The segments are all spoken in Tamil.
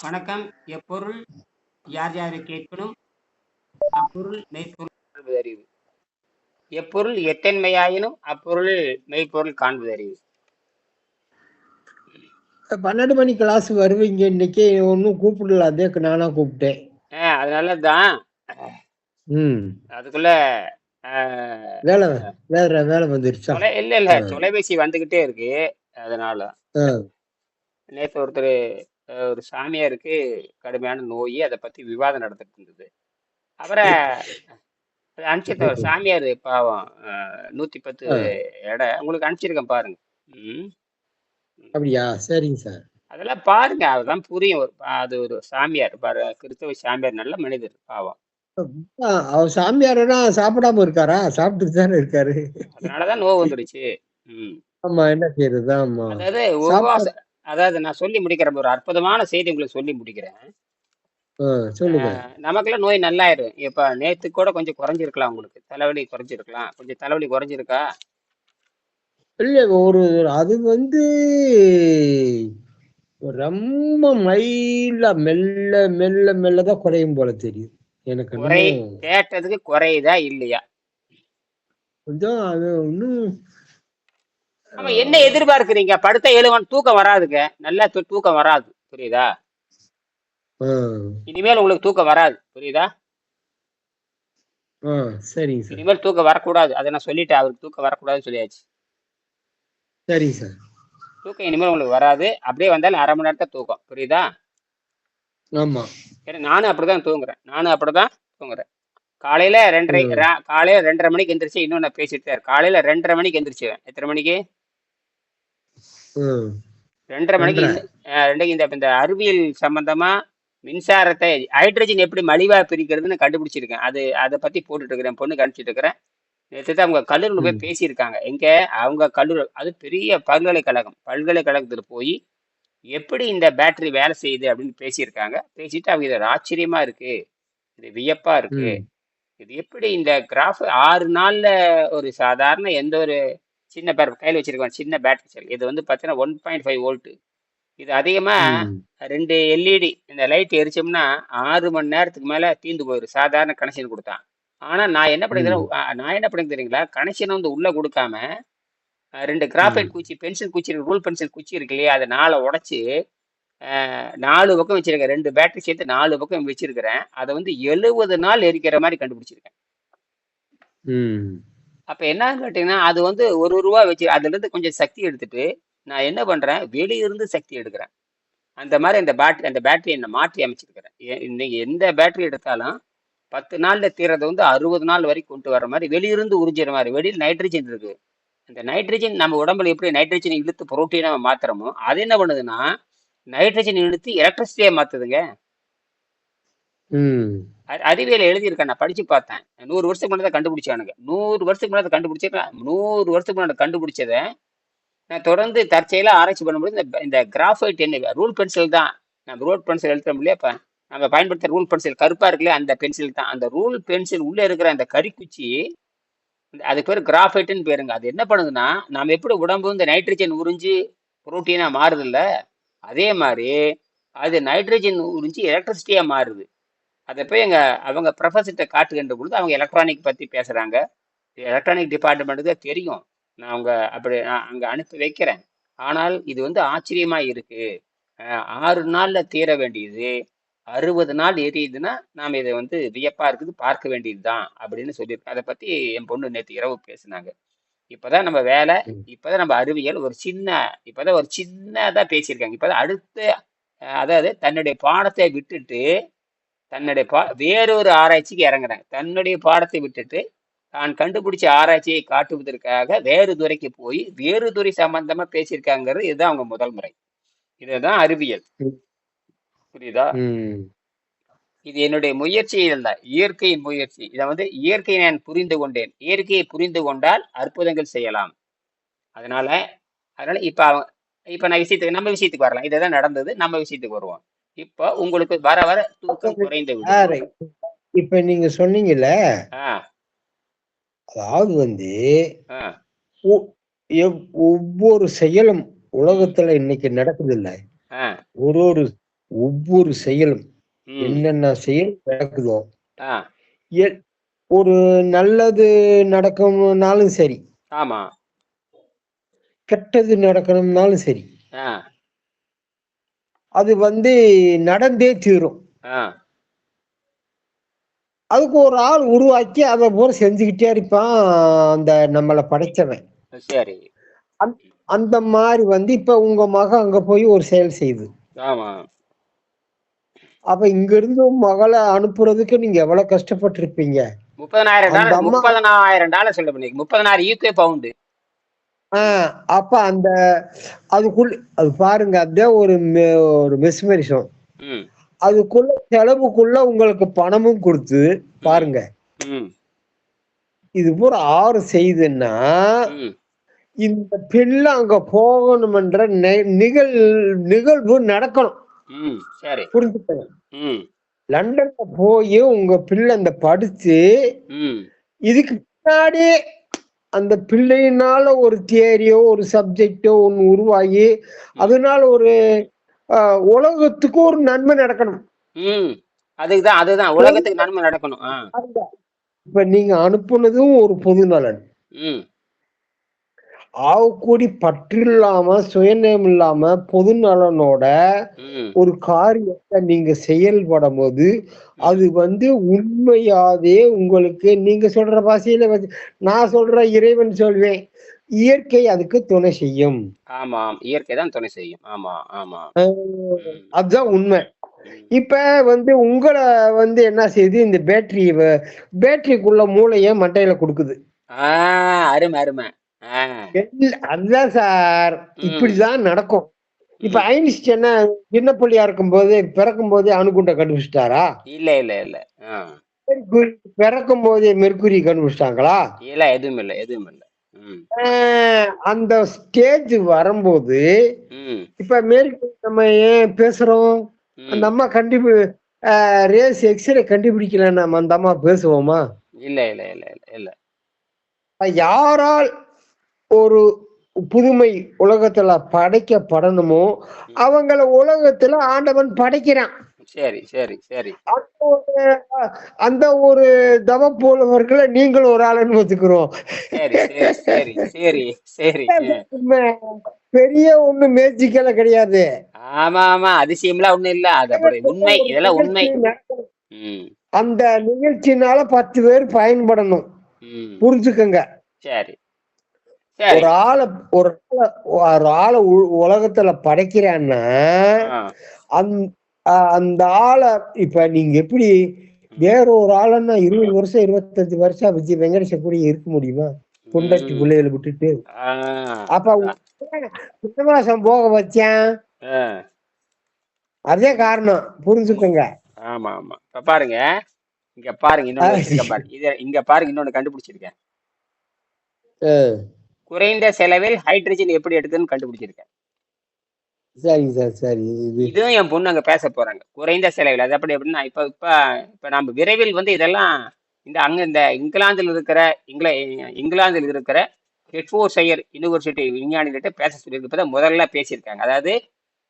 வணக்கம். எப்பொருள் யார் யாரை கேட்கணும், அப்பொருள் மெய்ப்பொருள் காண்பதறிவு. எப்பொருள் எத்தன்மையாயினும் அப்பொருள் மெய்ப்பொருள் காண்பதறிவு. 12 மணி கிளாஸ் வருவீங்க இன்னைக்கு, ஒன்னும் கூப்பிடல, அதே நானா கூப்பிட்டேன். அதனாலதான் அதுக்குள்ள வேலை வேலை வந்துருச்சா? இல்ல தொலைபேசி வந்துகிட்டே இருக்கு. அதனால நேற்று ஒருத்தர் ஒரு சாமியாருக்கு கடுமையான நோய், அதை பத்தி விவாதம் நடந்துட்டு இருந்தது. அவரை அனுப்பிச்சிருக்க சாமியார் பாவம் 110 எடை உங்களுக்கு அனுப்பிச்சிருக்கேன் பாருங்க. அப்படியா? சரிங்க சார். அதெல்லாம் பாருங்க, அதுதான் புரியும். அது ஒரு சாமியார் பாரு, கிறிஸ்தவ சாமியார், நல்ல மனிதர் பாவம். அவர் சாமியாரா சாப்பிடாம இருக்காரா? சாப்பிட்டுட்டு தானே இருக்காரு. அதனாலதான் நோவு வந்துடுச்சு. ஆமா, என்ன செய்யறது? ஆமா, அதாவது நான் சொல்லி முடிக்கிறேன், ஒரு அற்புதமான செய்தி உங்களுக்கு சொல்லி முடிக்கிறேன். சொல்லுங்க. நமக்கெல்லாம் நோய் நல்லாயிரும். இப்ப நேத்து கூட கொஞ்சம் குறைஞ்சிருக்கலாம், உங்களுக்கு தலைவலி குறைஞ்சிருக்கலாம். கொஞ்சம் தலைவலி குறைஞ்சிருக்கா? இல்ல, அது ரொம்ப மைல்டா மெல்ல மெல்ல மெல்லதான் குறையும் போல தெரியும் எனக்கு. கேட்டதுக்கு குறையுதா இல்லையா? கொஞ்சம் அது இன்னும். ஆமா, என்ன எதிர்பார்க்கிறீங்க? படுத்த 7 மணி தூக்கம் வராதுங்க, நல்லா தூக்கம் வராது, புரியுதா? இனிமேல் உங்களுக்கு தூக்கம் வராது, புரியுதா? சரிங்க சார். இனிமேல் தூக்கம் வரக்கூடாது, அதை நான் சொல்லிட்டேன். அவருக்கு தூக்கம் வரக்கூடாதுன்னு சொல்லியாச்சு. சரிங்க சார். தூக்கம் இனிமேல் உங்களுக்கு வராது. அப்படியே வந்தாலும் 1/2 மணி நேரத்தை தூக்கம், புரியுதா? ஆமா, ஏன்னா நானும் அப்படிதான் தூங்குறேன். காலையில 2:30 மணிக்கு எந்திரிச்சு, இன்னும் நான் பேசிட்டு காலையில 2:30 மணிக்கு எந்திரிச்சுவேன். எத்தனை மணிக்கு? 2:30 மணிக்கு. இந்த அறிவியல் சம்பந்தமா மின்சாரத்தை ஹைட்ரஜன் எப்படி மலிவா பிரிக்கிறதுன்னு கண்டுபிடிச்சிருக்கேன். அதை பத்தி போட்டுட்டு இருக்கிறேன், பொண்ணுக்கு அனுப்பிச்சிட்டு இருக்கிறேன். நேற்று தான் அவங்க கல்லூரியில் போய் பேசியிருக்காங்க. எங்க அவங்க கல்லூரி, அது பெரிய பல்கலைக்கழகத்துல போய் எப்படி இந்த பேட்டரி வேலை செய்யுது அப்படின்னு பேசியிருக்காங்க. பேசிட்டு அவங்க இது ஆச்சரியமா இருக்கு, இது வியப்பா இருக்கு, இது எப்படி இந்த கிராஃப் 6 நாள்ல ஒரு சாதாரண எந்த ஒரு சின்ன கையில் வச்சிருக்கோம் சின்ன பேட்டரி செல், இது பார்த்தீங்கன்னா 1.5 வோல்ட். இது அதிகமா 2 LED இந்த லைட் எரிச்சோம்னா 6 மணி நேரத்துக்கு மேல தீந்து போயிடும், சாதாரண கனெக்ஷன் கொடுத்தான். ஆனா நான் என்ன பண்ணிக்கிறேன் தெரியுங்களா? கனெக்ஷன் உள்ள கொடுக்காம 2 கிராஃபைட் குச்சி, பென்சில் குச்சி, ரூல் பென்சில் குச்சி இருக்கு இல்லையா, அதை 4 உடைச்சு 4 பக்கம் வச்சிருக்கேன். 2 பேட்டரி சேர்த்து 4 பக்கம் வச்சிருக்கிறேன். அதை 70 நாள் எரிக்கிற மாதிரி கண்டுபிடிச்சிருக்கேன். அப்ப என்னன்னு கேட்டீங்கன்னா, அது ₹1 வச்சு அதுல இருந்து கொஞ்சம் சக்தி எடுத்துட்டு நான் என்ன பண்றேன், வெளியிருந்து சக்தி எடுக்கிறேன். அந்த மாதிரி அந்த பேட்டரி என்ன மாற்றி அமைச்சிருக்கிறேன். இன்னைக்கு எந்த பேட்டரி எடுத்தாலும் 10 நாள்ல தீரதை 60 நாள் வரைக்கும் கொண்டு வர மாதிரி வெளியிருந்து உறிஞ்சிற மாதிரி. வெளியில் நைட்ரஜன் இருக்கு. அந்த நைட்ரஜன் நம்ம உடம்புல எப்படி நைட்ரஜன் இழுத்து புரோட்டீனா மாத்துறோமோ, அது என்ன பண்ணுதுன்னா நைட்ரஜன் இழுத்து எலக்ட்ரிசிட்டியா மாத்துதுங்க. அறிவியல் எழுதியிருக்கேன், நான் படிச்சு பார்த்தேன். 100 வருஷத்துக்கு முன்னாடி கண்டுபிடிச்சானுங்க. 100 வருஷத்துக்கு முன்னாடி கண்டுபிடிச்சிருக்கேன். 100 வருஷத்துக்கு முன்னாடி கண்டுபிடிச்சதை நான் தொடர்ந்து தற்செயலா ஆராய்ச்சி பண்ணும்போது இந்த கிராஃபைட் என்ன ரூல் பென்சில் தான். நம்ம ரூல் பென்சில் எழுதுறோம் இல்லையா, இப்ப நம்ம பயன்படுத்துற ரூல் பென்சில் கருப்பா இருக்குல்லையா, அந்த பென்சில் தான். அந்த ரூல் பென்சில் உள்ள இருக்கிற அந்த கரிக்குச்சி, அதுக்கு பேர் கிராஃபைட்னு பேருங்க. அது என்ன பண்ணுதுன்னா, நாம எப்படி உடம்பு நைட்ரஜன் உறிஞ்சி புரோட்டீனா மாறுது இல்ல, அதே மாதிரி அது நைட்ரஜன் உறிஞ்சி எலக்ட்ரிசிட்டியா மாறுது. அதை போய் அவங்க ப்ரொஃபஸர்கிட்ட காட்டுகின்ற பொழுது அவங்க எலக்ட்ரானிக் பத்தி பேசுறாங்க. எலக்ட்ரானிக் டிபார்ட்மெண்ட்டுக்கு தெரியும். நான் அங்க அனுப்பி வைக்கிறேன். ஆனால் இது ஆச்சரியமா இருக்கு. 6 நாள்ல தீர வேண்டியது 60 நாள் எரியுதுன்னா நாம இதை வியப்பா இருக்குது, பார்க்க வேண்டியதுதான் அப்படின்னு சொல்லியிருக்கேன். அதை பத்தி என் பொண்ணு நேற்று இரவு பேசினாங்க. இப்பதான் நம்ம வேலை, இப்பதான் நம்ம அறிவியல் இப்பதான் ஒரு சின்னதா பேசியிருக்காங்க. இப்பதான் அடுத்த, அதாவது தன்னுடைய பாடத்தை விட்டுட்டு வேறொரு ஆராய்ச்சிக்கு இறங்குறாங்க. தன்னுடைய பாடத்தை விட்டுட்டு தான் கண்டுபிடிச்ச ஆராய்ச்சியை காட்டுவதற்காக வேறு துறைக்கு போய் வேறு துறை சம்பந்தமா பேசியிருக்காங்கிறது இதுதான் அவங்க முதல் முறை. இதுதான் அறிவியல், புரியுதா? இது என்னுடைய முயற்சி இல்ல, இயற்கையின் முயற்சி. இதை இயற்கையை நான் புரிந்து கொண்டேன். இயற்கையை புரிந்து கொண்டால் அற்புதங்கள் செய்யலாம். அதனால இப்ப நான் நம்ம விஷயத்துக்கு வரலாம். இதுதான் நடந்தது, நம்ம விஷயத்துக்கு வருவோம். இப்ப உங்களுக்கு வர வர தூக்கம் குறைந்து விடும். இப்ப நீங்க சொன்னீங்கல்ல, அதாவது ஒவ்வொரு செயலும் உலகத்துல இன்னைக்கு நடக்குது இல்ல, ஒரு ஒவ்வொரு செயலும் ம் என்னென்ன செயல் நடக்குதோ, ஆ எ- ஒரு நல்லது நடக்கணும்னாலும் சரி, ஆமா கெட்டது நடக்கணும்னாலும் சரி, ஆ அது நடந்தே தீரும். ஆ அதுக்கு ஒரு ஆள் உருவாக்கி அதை போல செஞ்சுக்கிட்டே இருப்பான் அந்த நம்மளை படைச்சவன். சரி அந்த அந்த மாதிரி இப்ப உங்க மகன் அங்க போய் ஒரு செயல் செய்யுது. ஆமா அப்ப இங்க இருந்து உன் மகளை அனுப்புறதுக்கு நீங்க எவ்வளவு கஷ்டப்பட்டிருப்பீங்க. அந்த $30,000 அம்மா $30,000 செலவு பண்ணி 30,000 யூகே பவுண்டு. அப்ப அதுக்குள்ள அது பாருங்க, அதே ஒரு மெஸ்மரிசம். ம் அதுக்குள்ள செலவுக்குள்ள உங்களுக்கு பணமும் கொடுத்து ம் பாருங்க. ம் இது பூரா ஆறு செய்யுதுன்னா ம் இந்த பிள்ளை அங்க போகணும்ன்ற நிகழ்வு நடக்கணும். ம் சரி புரிஞ்சுக்கணும். ம் லண்டன்ல போய் உங்க பிள்ளை படிச்சு ம் இதுக்கு பின்னாடி அந்த பிள்ளையினால ஒரு தியரியோ ஒரு சப்ஜெக்டோ ஒண்ணு உருவாகி ம் அதனால ஒரு உலகத்துக்கு ஒரு நன்மை நடக்கணும். ம் அதுதான் அதுதான் உலகத்துக்கு நன்மை நடக்கணும். இப்ப நீங்க அனுப்புனதும் ஒரு பொது நலன். ம் ஆவுக்கூடி பற்றில்லாம சுயநலம் இல்லாம பொது நலனோட ம் ஒரு காரியத்தை நீங்க செயல்படும் போது அது ம் உண்மையாவே உங்களுக்கு நீங்க சொல்ற பாஷையில நான் சொல்ற இறைவன் சொல்வேன், இயற்கை அதுக்கு துணை செய்யும். ஆமாம் இயற்கை தான் துணை செய்யும். ஆமா ஆமா ம் அதுதான் உண்மை. ம் இப்ப உங்களை என்ன செய்யுது, இந்த பேட்டரிக்குள்ள மூளைய மண்டையில கொடுக்குது. ஆ அருமை அருமை. ஆ அதுதான் சார், ம் இப்படிதான் நடக்கும். இப்ப ம் ஐன்ஸ்டைன் சின்ன புள்ளியா இருக்கும்போது பிறக்கும் போதே அணுகுண்டை கண்டுபிடிச்சிட்டாரா? இல்ல இல்ல இல்ல. ஆ பிறக்கும் போதே மெர்க்குரி கண்டுபிடிச்சிட்டாங்களா? இல்ல எதுவும் இல்ல எதுவும் இல்ல. ம் அந்த ஸ்டேஜ் வரும்போது ம் இப்ப மேற்கொண்டு நம்ம ஏன் பேசுறோம்? அந்த ம் அம்மா ரேஸ் எக்ஸ்ரே கண்டுபிடிக்கல, நம்ம அந்த அம்மா பேசுவோமா? இல்ல இல்ல இல்ல இல்ல இல்ல. யாரால் ஒரு புதுமை உலகத்துல படைக்கப்படணுமோ ம் அவங்கள உலகத்துல ஆண்டவன் படைக்கிறான். சரி சரி சரி அந்த ஒரு அந்த ஒரு தவப்போலவர்களை நீங்கள் ஒரு ஆளுன்னு வச்சுக்கிறோம். சரி சரி சரி சரி சரி. பெரிய ஒண்ணு மேஜிக்கெல்லாம் கிடையாது. ஆமா ஆமா அதிசயம்லாம் ஒண்ணும் இல்ல. அது அப்படி உண்மை, ஒரு இதெல்லாம் உண்மை. நிகழ்ச்சி நடக்கும். ம் அந்த நிகழ்ச்சினால 10 பேர் பயன்படணும். ம் புரிஞ்சுக்கங்க. சரி சரி. ஒரு ஆள ஒரு ஆள ஒரு ஆள உலகத்துல படைக்கிறான்னா ஆ அந் அந்த ஆள இப்ப நீங்க எப்படி ம் வேற ஒரு ஆளுன்னா 20 வருஷம் 25 வருஷம் விஜய் வெங்கடேஷ் கூட இருக்க முடியுமா? பொண்டாட்டி ம் பிள்ளைகளை விட்டுட்டு. ஆ அப்ப அதான். சினிமாசம் போக வச்சேன். ஆ அதே காரணம், புரிஞ்சுக்கங்க. ஆமா ஆமா. இப்ப பாருங்க, இங்க பாருங்க இன்னொன்னு வச்சிருக்கேன் பாருங்க. இங்க பாருங்க இன்னொன்னு கண்டுபிடிச்சிருக்கேன். அஹ் குறைந்த செலவில் ஹைட்ரஜன் எப்படி எடுக்குதுன்னு கண்டுபிடிச்சிருக்கேன். சரிங்க சார், சரி. இதுவும் என் பொண்ணு அங்க பேச போறாங்க. குறைந்த செலவில் அது அப்படி எப்படின்னா இப்ப இப்ப இப்ப நம்ம விரைவில் இதெல்லாம் இந்த இங்கிலாந்தில் இருக்கிற இங்கில இங்கிலாந்தில் இருக்கிற ஹெட்ஃபோர்ஷையர் யூனிவர்சிட்டி விஞ்ஞானிகிட்ட பேச சொல்லியிருப்பதை முதல்ல பேசியிருக்காங்க. அதாவது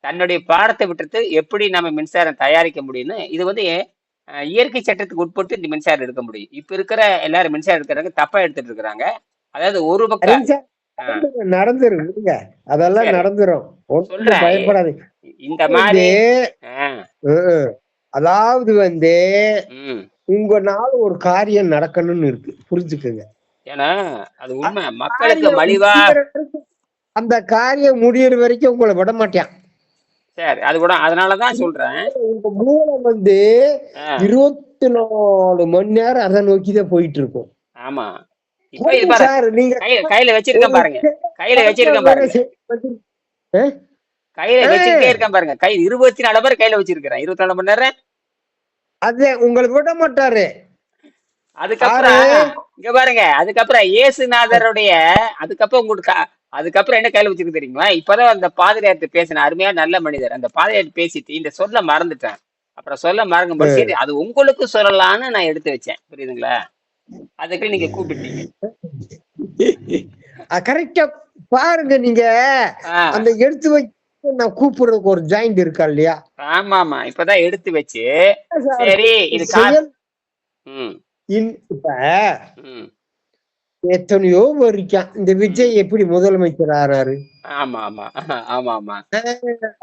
தன்னுடைய பாடத்தை விட்டுட்டு எப்படி நம்ம மின்சாரம் தயாரிக்க முடியும்னு. இது இயற்கை சட்டத்துக்கு உட்பட்டு இந்த மின்சாரம் எடுக்க முடியும். இப்ப இருக்கிற எல்லாரும் மின்சாரம் எடுக்கிறாங்க, தப்பா எடுத்துட்டு இருக்கிறாங்க. அதாவது ஒரு பக்கம் சரிங்க சார், நடந்துரும் விடுங்க. அதெல்லாம் சரி நடந்துரும். ஒன்றும் சொல்றேன். பயப்படாதீங்க. இந்த வந்து மாதிரி அஹ், அதாவது ம் உங்கனால ஒரு காரியம் நடக்கணும்னு இருக்கு, புரிஞ்சுக்கங்க. ஏன்னா அது அந்த உண்மை. மக்களுக்கு காரியம் மலிவா முடியற வரைக்கும் அந்த காரியம் முடியற வரைக்கும் உங்களை விட மாட்டான். சரி அது கூட அதனாலதான் சொல்றேன். உங்க மூளை ஆ, 24 மணி நேரம் அதை நோக்கிதான் போயிட்டு இருக்கும். ஆமா இப்ப இது பாரு, சார், நீங்க கையில வச்சிருக்கேன் ஒரு பாருங்க. கையில வச்சிருக்கேன் வேலை பாருங்க. அஹ், கையில வச்சுக்கிட்டே அஹ், இருக்கேன் பாருங்க. 24 பேர் கையில வச்சிருக்கிறேன் 24 மணி நேரம். அது உங்களை விட மாட்டாரு. அதுக்கப்புறம் யாரு? இங்க பாருங்க, அதுக்கப்புறம் இயேசுநாதருடைய அதுக்கப்புறம் உங்களுக்கு அதுக்கப்புறம் என்ன கையில வச்சிருக்கு தெரியுங்களா? இப்பதான் அந்த பாதிரியார்ட்ட பேசின அருமையா நல்ல மனிதர். அந்த பாதிரியார் பேசிட்டு இந்த சொல்ல மறந்துட்டேன். அப்புறம் சொல்ல மறக்கும்போது சரி அது உங்களுக்கு சொல்லலான்னு நான் எடுத்து வச்சேன். புரியுதுங்களா? அதுக்கு நீங்க கூப்பிட்டீங்க. கரெக்டா பாருங்க. நீங்க ஆ அந்த எடுத்து வை நான் கூப்பிடுறதுக்கு ஒரு ஜாயிண்ட் இருக்கா இல்லையா ஆமா ஆமா, இப்பதான் எடுத்து வச்சு சார் சரி இது செயல் ம் இப்ப ம் எத்தனையோ இருக்கான் இந்த ம் விஜய் எப்படி முதலமைச்சர் ஆறாரு ஆமா ஆமா ஆமா ஆமா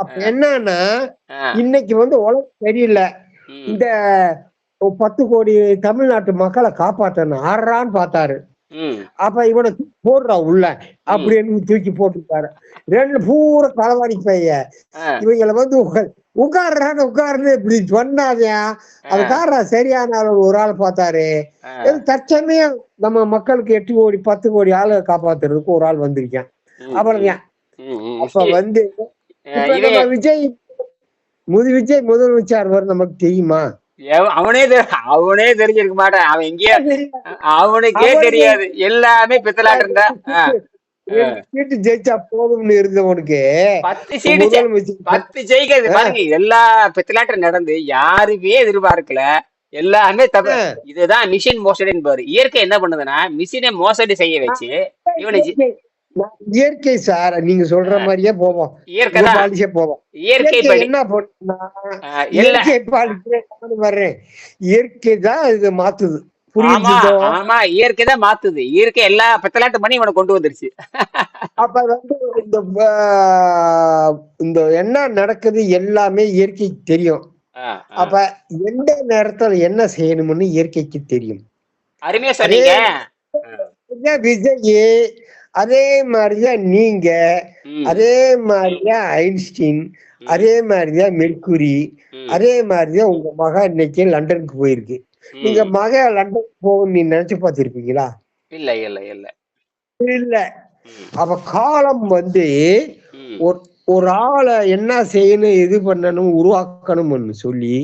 அப்ப என்னன்னா ஆ, இன்னைக்கு உலகம் சரியில்லை ம் இந்த 10 கோடி தமிழ்நாட்டு மக்களை காப்பாத்தணும் ஆறான்னு பார்த்தாரு ம் அப்ப இவனை போடுறா உள்ள ம் அப்படின்னு தூக்கி போட்டுருக்காரு ரெண்டு பூரா களவாணி பைய ஆ, இவங்களை உட்கார்றான்னு உட்காருன்னு இப்படி சொன்னாதயா ஆ, அது காரணம் சரியான ஆள் ஒரு ஆள் பார்த்தாரு ஆ, தற்சமயம் நம்ம மக்களுக்கு 8 கோடி 10 கோடி ஆளை காப்பாத்துறதுக்கு ஒரு ஆள் வந்திருக்கான் ம் ம் அவ்வளவுதான் ம் அப்ப இப்ப இவன் நம்ம விஜய் முதலமைச்சர் வரும் நமக்கு தெரியுமா அவனே தெரிஞ்சிருக்க மாட்டான், அவன் எங்கேயோ அவனுக்கே அவனுக்கு தெரியாது, எல்லாமே பித்தலாட்டம் இருந்தா. சீட்டு ஜெயிச்சா போதும்னு இருந்தவனுக்கு 10 சீட்டு முதலமைச்சர் 10 ஜெயிக்கிறது பாருங்க, எல்லா பித்தலாட்டம் நடந்து யாருமே எதிர்பார்க்கல, எல்லாமே தப்பு. இதுதான் மிஷின் மோசடி என்பாரு. இயற்கை என்ன பண்ணுதுன்னா மிஷினை மோசடி செய்ய வச்சு இவனை இயற்கை சார் நீங்க சொல்ற மாதிரியே போவோம், இயற்கை பாலிசியே போவோம். இயற்கை என்ன பண்ணா இயற்கை பாலிசியே வர்றேன், இயற்கை தான் இது மாத்துது. ஆமா ஆமா, இயற்கை தான் மாத்துது, இயற்கை எல்லா பித்தலாட்டம் பண்ணி இவனை கொண்டு வந்துருச்சு. அப்ப இந்த இந்த என்ன நடக்குது எல்லாமே இயற்கைக்கு தெரியும். அப்ப எந்த நேரத்துல என்ன செய்யணும்னு இயற்கைக்கு தெரியும். அருமையா சொன்னீங்க. விஜய் அதே மாதிரிதான் நீங்க, அதே மாதிரிதான் ஐன்ஸ்டீன், அதே மாதிரிதான் மெர்க்குரி, அதே மாதிரிதான் உங்க மகா இன்னைக்கு லண்டனுக்கு போயிருக்கு. நீங்க மக லண்டனுக்கு போகணும்னு நீ நினைச்சு பார்த்திருப்பீங்களா? இல்ல இல்ல இல்ல இல்ல. அப்ப காலம் ஒரு ஆளை என்ன செய்யணும் எது பண்ணணும் உருவாக்கணும்னு சொல்லி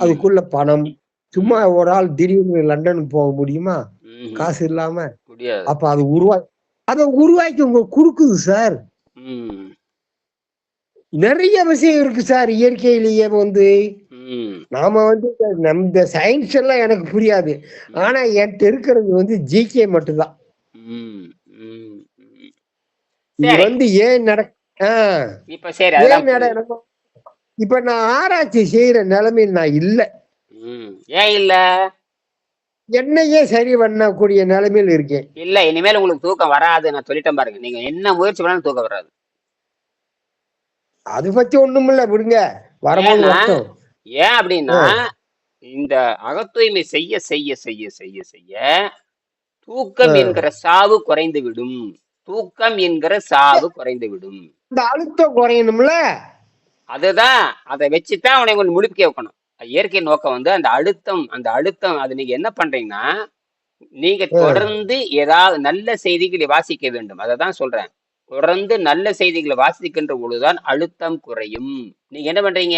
அதுக்குள்ள பணம், சும்மா ஒரு ஆள் திடீர்னு லண்டனுக்கு போக முடியுமா காசு இல்லாம? அப்ப அது அதை உருவாக்கி உங்க கொடுக்குது சார். நிறைய விஷயம் இருக்கு சார் இயற்கையிலேயே நாம இந்த சயின்ஸ் எல்லாம் எனக்கு புரியாது, ஆனா என்கிட்ட இருக்கிறது ஜிகே மட்டும்தான். ஏன் இப்ப நான் ஆராய்ச்சி செய்யற நிலைமையில் நான் இல்ல. ஏன் இல்ல? என்னையே சரி பண்ணக்கூடிய நிலைமையில் இருக்கேன். இல்ல, இனிமேல் உங்களுக்கு தூக்கம் வராது, நான் சொல்லிட்டேன் பாருங்க. நீங்க என்ன முயற்சி பண்ணாலும் தூக்கம் வராது. அது பத்தி ஒண்ணும் இல்ல, விடுங்க. ஏன் அப்படின்னா இந்த அகத்தூய்மை செய்ய செய்ய செய்ய செய்ய செய்ய தூக்கம் என்கிற சாவு குறைந்து விடும். தூக்கம் என்கிற சாவு குறைந்து விடும். இந்த அழுத்தம் குறையணும்ல, அதுதான் அதை வச்சுதான் அவனை கொஞ்சம் முழுக்க வைக்கணும். இயற்கை நோக்கம் அந்த அழுத்தம் அது நீங்க என்ன பண்றீங்கன்னா, நீங்க தொடர்ந்து ஏதாவது நல்ல செய்திகளை வாசிக்க வேண்டும். அததான் சொல்றேன். தொடர்ந்து நல்ல செய்திகளை வாசிக்கின்ற பொழுதுதான் அழுத்தம் குறையும். நீங்க என்ன பண்றீங்க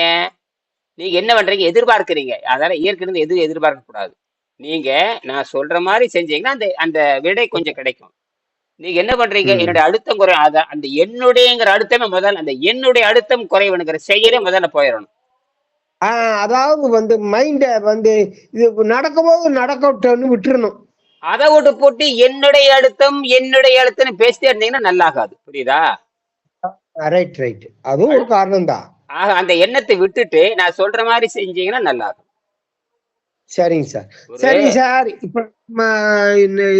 எதிர்பார்க்கிறீங்க. அதனால இயற்கை எதிர்பார்க்க கூடாது. நீங்க நான் சொல்ற மாதிரி செஞ்சீங்கன்னா அந்த விடை கொஞ்சம் கிடைக்கும். நீங்க என்ன பண்றீங்க, என்னுடைய அழுத்தம் குறை, அந்த என்னுடையங்கிற அழுத்தமே முதல்ல, அந்த என்னுடைய அழுத்தம் குறைவனுங்கிற செயலே முதல்ல போயிடணும். அதாவது மைண்ட இது நடக்கும்போது நடக்கட்டும்னு விட்டுறணும். அதை விட்டு போட்டு என்னுடைய அழுத்தம் பேசிட்டே இருந்தீங்கன்னா நல்லாகாது. புரியுதா? ரைட் ரைட், அதுவும் ஒரு காரணம் தான். அந்த எண்ணத்தை விட்டுட்டு நான் சொல்ற மாதிரி செஞ்சீங்கன்னா நல்லா இருக்கும். சரிங்க சார், சரிங்க சார். இப்ப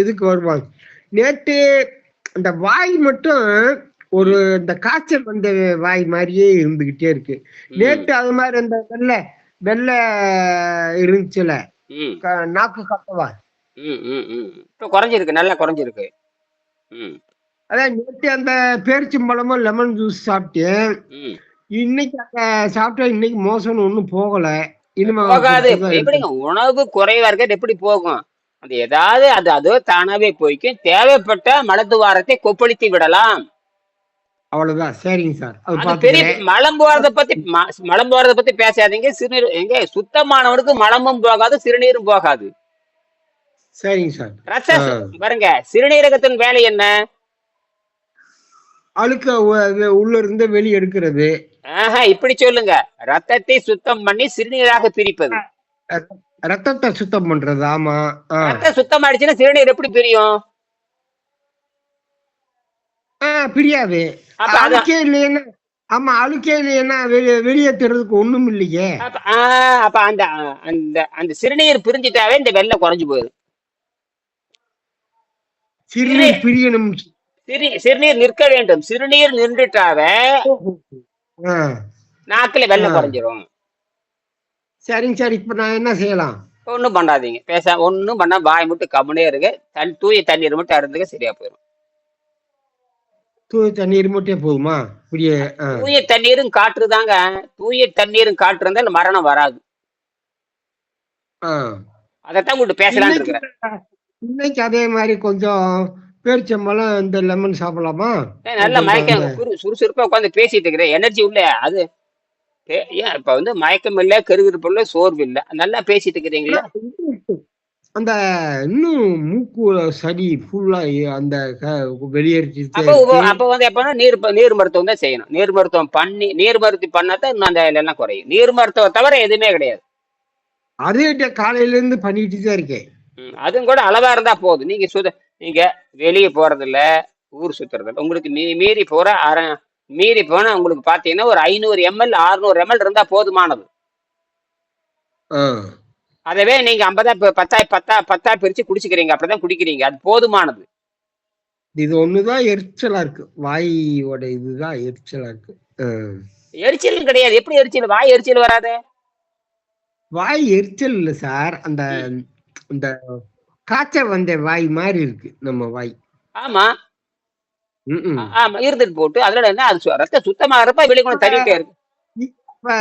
இதுக்கு வருவாங்க. நேற்று இந்த வாய் மட்டும் ஒரு இந்த காய்ச்சல் வந்த வாய் மாதிரியே இருந்துகிட்டே இருக்கு. நேற்று அது மாதிரி அந்த வெள்ளை இருந்துச்சுல நாக்கு கட்டவா இப்ப குறைஞ்சிருக்கு, நல்லா குறைஞ்சிருக்கு. அதான் நேற்று அந்த பேரிச்சம்பழமும் லெமன் ஜூஸ் சாப்பிட்டேன். இன்னைக்கு சாப்பிட்டா இன்னைக்கு மோசம்னு ஒண்ணும் போகல. போகாது. எப்படிங்க உணவு குறைவா இருக்க எப்படி போகும்? அது ஏதாவது அதோ தானாவே போய்க்கும். தேவைப்பட்ட மலத்துவாரத்தை கொப்பளித்து விடலாம், அவ்வளவுதான். சரிங்க சார். பெரிய மலம் போறத பத்தி பேசாதீங்க. சிறுநீர் எங்க சுத்தமானவனுக்கு மலமும் போகாது, சிறுநீரும் போகாது. சரிங்க சார். பாருங்க, சிறுநீரகத்தின் வேலை என்ன? அழுக்க உள்ள இருந்து வெளியே எடுக்கிறது. இப்படி சொல்லுங்க, ரத்தத்தை சுத்தம் பண்ணி சிறுநீராக பிரிப்பது. ரத்தத்தை சுத்தம் பண்றது. ஆமா, ரத்தம் சுத்தம் ஆயிடுச்சுன்னா சிறுநீர் எப்படி பிரியும்? பிரியாது. அழுக்கே இல்லைன்னா ஆமா, அழுக்கே இல்லைன்னா வெளியேற்றுறதுக்கு ஒண்ணும் இல்லையே. அப்ப அந்த அந்த அந்த சிறுநீர் பிரிஞ்சிட்டாவே இந்த வெள்ளை குறைஞ்சு போயிடும். சிறுநீர் பிரியணும். சிறுநீர் நிற்க வேண்டும். சிறுநீர் நின்றுட்டாவே ஆ, நாக்குல ஆ. வெள்ளை குறைஞ்சிரும். சரிங்க சார். இப்ப நான் என்ன செய்யலாம்? ஒன்றும் பண்ணாதீங்க. ஒன்றும் பண்ணா வாய் மட்டும் கம்முனே இருங்க. தூய தண்ணீர் மட்டும் அருந்துங்க, சரியா போயிடும். தூய தண்ணீர் மட்டும் போதுமா? இப்படியே. தூய தண்ணீரும் காற்று தாங்க. தூய தண்ணீரும் காற்று இருந்தால் மரணம் வராது. ஆ. அதைத்தான் உங்கள்கிட்ட பேசலான்னு இன்னைக்கு இருக்கிறேன். இன்னைக்கு அதே மாதிரி கொஞ்சம் பேரிச்சம்பழம், இந்த லெமன் சாப்பிடலாமா? நல்ல கொஞ்சம் மயக்கம் அந்த சுறுசுறுப்பா உட்காந்து பேசிட்டு இருக்கிறேன். எனர்ஜி உள்ள அது. ஏன் இப்ப வந்து மயக்கம் இல்ல, கருவிருப்பு இல்ல, சோர்வு இல்ல, நல்லா பேசிட்டு இருக்கிறீங்களா? அந்த இன்னும் மூக்கு சளி ஃபுல்லா அந்த வெளியேறிட்டே அப்போ இருக்கு. அப்ப வந்து எப்பன்னா நீர் மருத்துவம் தான் செய்யணும். நீர் மருத்துவம் பண்ணி நீர் மருத்துவம் பண்ணாதான் இன்னும் அந்த எல்லாம் குறையும். நீர் மருத்துவம் தவிர எதுவுமே கிடையாது. அதே காலையில இருந்து பண்ணிட்டு தான் இருக்கேன். அதுவும் கூட அளவா இருந்தா போதும். நீங்க வெளியே போறது இல்ல, ஊர் சுத்துறது இல்ல. உங்களுக்கு மீறி போனா உங்களுக்கு பாத்தீங்கன்னா ஒரு 500 ml 600 ml இருந்தா போதுமானது. அதவே நீங்க 50 பத்தா பிரிச்சு குடிச்சுக்கிறீங்க. அப்படிதான் குடிக்கிறீங்க. அது போதுமானது. இது ஒண்ணுதான் எரிச்சலா இருக்கு. வாயோட இதுதான் எரிச்சலா இருக்கு. எரிச்சலும் கிடையாது. எப்படி எரிச்சல்? வாய் எரிச்சல் வராது. வாய் எரிச்சல் இல்ல சார். அந்த அந்த காய்ச்சல் வந்த வாய் மாதிரி இருக்கு நம்ம வாய். ஆமா ஆமா, இருந்துட்டு போட்டு அதுல என்ன, அது ரத்தம் சுத்தமாகறப்ப வெளியே கொண்டு தள்ளிட்டே இருக்கு. இப்ப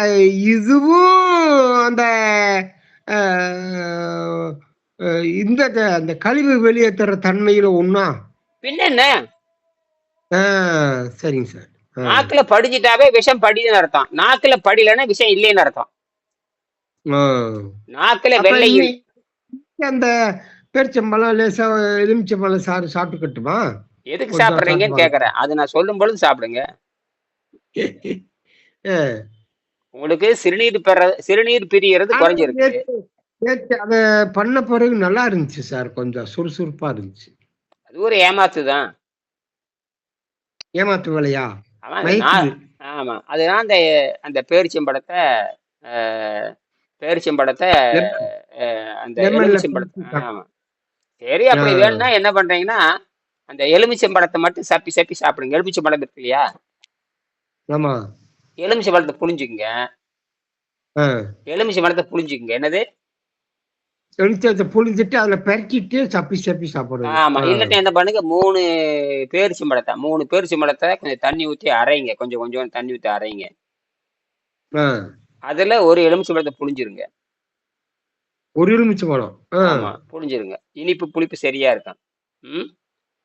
இதுவும் அந்த இந்த அந்த கழிவு வெளியேற்றுற தன்மையில ஒண்ணா? பின்ன என்ன? சரிங்க சார். நாக்குல படிஞ்சிட்டாவே விஷம் படின்னு அர்த்தம். நாக்குல படிலன்னா விஷம் இல்லைன்னு அர்த்தம். நாக்குல வெள்ளையும் அந்த பேரிச்சம்பழம் லேசா எலுமிச்சம்பழம் சாப்பிட்டுக்கட்டுமா? எதுக்கு சாப்பிடுறீங்கன்னு கேக்குறேன். அது நான் சொல்லும் பொழுது சாப்பிடுங்க. உங்களுக்கு சிறுநீர் பிரியறது குறைஞ்சிருக்கு. அத பண்ண பிறகு நல்லா இருந்துச்சு சார். கொஞ்சம் சுறுசுறுப்பா இருந்துச்சு. அது ஒரு ஏமாத்துதான். ஏமாத்து வேலையா? ஆமா, அதுதான் அந்த பேரிச்சம்பழத்தை அந்த எலுமிச்சம்பழத்தை. ஆமா, சரி. அப்படி வேணும்னா என்ன பண்றீங்கன்னா, அந்த எலுமிச்சம்பழத்தை மட்டும் சப்பி சப்பி சாப்பிடுங்க. எலுமிச்சம்பழம் இருக்கு இல்லையா? ஆமா, எலுமிச்சம்பழத்தை புளிஞ்சுக்குங்க. எலுமிச்சம்பழத்தை புளிஞ்சுக்குங்க. என்னது? எலுமிச்சத்தை புளிஞ்சிட்டு அதுல பெரட்டிட்டு சப்பி சப்பி சாப்பிடுங்க. ஆமா, இல்லட்டா என்ன பண்ணுங்க, 3 பேரிச்சம்பழத்தை கொஞ்சம் தண்ணி ஊத்தி அரைங்க. கொஞ்சம் தண்ணி ஊத்தி அரைங்க. அதுல ஒரு எலுமிச்சம்பழத்தை புளிஞ்சிருங்க. ஒரு எலுமிச்சம்பழம். ஆமா, புளிஞ்சிருங்க. இனிப்பு புளிப்பு சரியா இருக்கும்.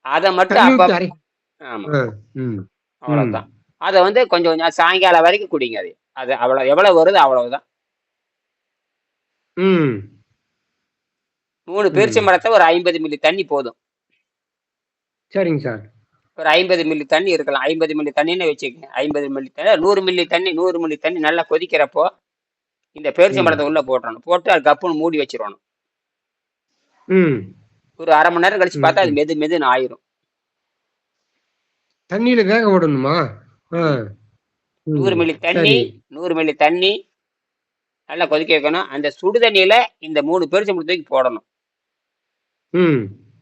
அத மட்டும் ஆமா, அவ்வளவுதான். அத வந்து கொஞ்சம் சாயங்காலம் வரைக்கும் குடிங்க. அது அவ்வளவு எவ்வளவு வருது அவ்வளவுதான். 3 பேரிச்சம்பழத்தை ஒரு 50 மில்லி தண்ணி போதும். சரிங்க சார். ஒரு 50 மில்லி தண்ணி இருக்கலாம். 50 மில்லி தண்ணின்னு வச்சுக்கோங்க. 50 மில்லி தண்ணி 100 மில்லி தண்ணி நல்லா கொதிக்கிறப்போ இந்த பேரிச்சம்பழத்தை உள்ள போட்டுறணும். போட்டு அது கப்புன்னு மூடி வச்சிடணும். ஒரு அரை மணி நேரம் கழிச்சு பார்த்தா அது மெதுன்னு ஆயிரும். தண்ணியில வேக விடணுமா? 100 மில்லி தண்ணி நல்லா கொதிக்க வைக்கணும். அந்த சுடு தண்ணியில இந்த 3 பேரிச்சம்பழத்துக்கு போடணும்.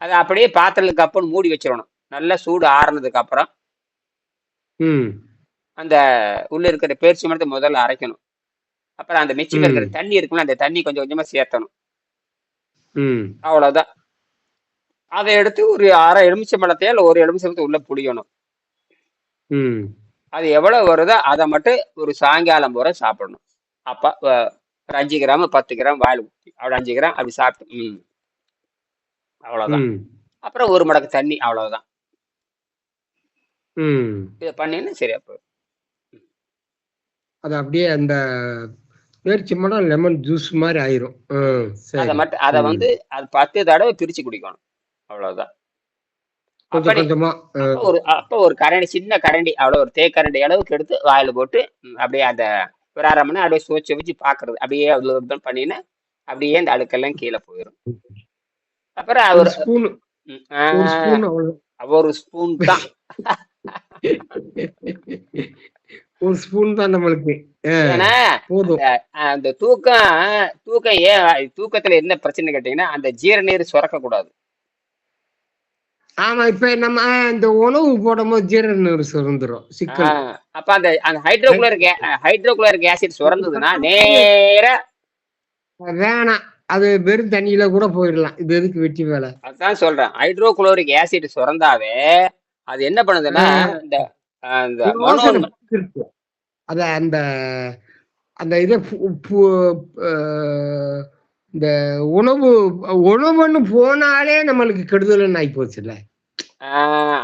அதை அப்படியே பாத்திரத்துக்கு கப்புன்னு மூடி வச்சிடணும். நல்லா சூடு ஆறுனதுக்கு அப்புறம் அந்த உள்ள இருக்கிற பேரிச்சம்பழத்தை முதல்ல அரைக்கணும். அப்புறம் அந்த மிச்சம் இருக்கிற தண்ணி இருக்குல்ல, அந்த தண்ணி கொஞ்சம் கொஞ்சமா சேர்த்தணும். அவ்வளவுதான். அதை எடுத்து ஒரு அரை எலுமிச்சம்பழத்தையோ இல்ல ஒரு எலுமிச்சம்பழத்தை உள்ள புளியணும். அது எவ்வளவு வருதோ அதை மட்டும் ஒரு சாயங்காலம் பூரா சாப்பிடணும். அப்ப ஒரு 5 கிராம் 10 கிராம் வாயில் ஊற்றி அப்படி 5 கிராம் அப்படி சாப்பிட்டு அவ்வளவுதான். அப்புறம் ஒரு மடக்கு தண்ணி, அவ்வளவுதான். இதை பண்ணீங்கன்னா சரியா போயிடும். அது அப்படியே அந்த பேரிச்சம்பழம் லெமன் ஜூஸ் மாதிரி ஆயிரும். அதை வந்து அது 10 தடவை பிரிச்சு குடிக்கணும். அவ்வளவுதான். அப்ப ஒரு கரண்டி, சின்ன கரண்டி, அவ்வளவு ஒரு தேக்கரண்டி அளவுக்கு எடுத்து வாயில போட்டு அப்படியே அந்த ஒரு அரை மணி நேரம் அப்படியே சுவைச்சு வச்சு பாக்குறது. அப்படியே அவ்வளவு பண்ணினா அப்படியே அந்த அழுக்கெல்லாம் கீழே போயிடும். அப்புறம் ஒரு ஸ்பூன் தான். ஒரு ஸ்பூன் தான் நம்மளுக்கு. ஏன்னா அந்த போதும். அந்த தூக்கம் தூக்கம் ஏன் தூக்கத்துல என்ன பிரச்சனை கேட்டீங்கன்னா அந்த ஜீரநீர் சுரக்க கூடாது. ஆமா. இப்ப நம்ம இந்த உணவு போடும்போது ஜீரண சுரந்துரும். சிக்கல். அப்ப அந்த அந்த ஹைட்ரோகுளோரிக் ஆசிட் சுரந்ததுன்னா நேரா வேணாம். அது வெறும் தண்ணியில கூட போயிடலாம். இது எதுக்கு வெட்டி வேலை? அதான் சொல்றேன். ஹைட்ரோகுளோரிக் ஆசிட் சுரந்தாவே அது என்ன பண்ணுதுன்னா இந்த அந்த யோசனை இருக்கு. அத அந்த அந்த இதை இந்த உணவு உணவுன்னு போனாலே நம்மளுக்கு கெடுதல்னு ஆகி போச்சுல்ல.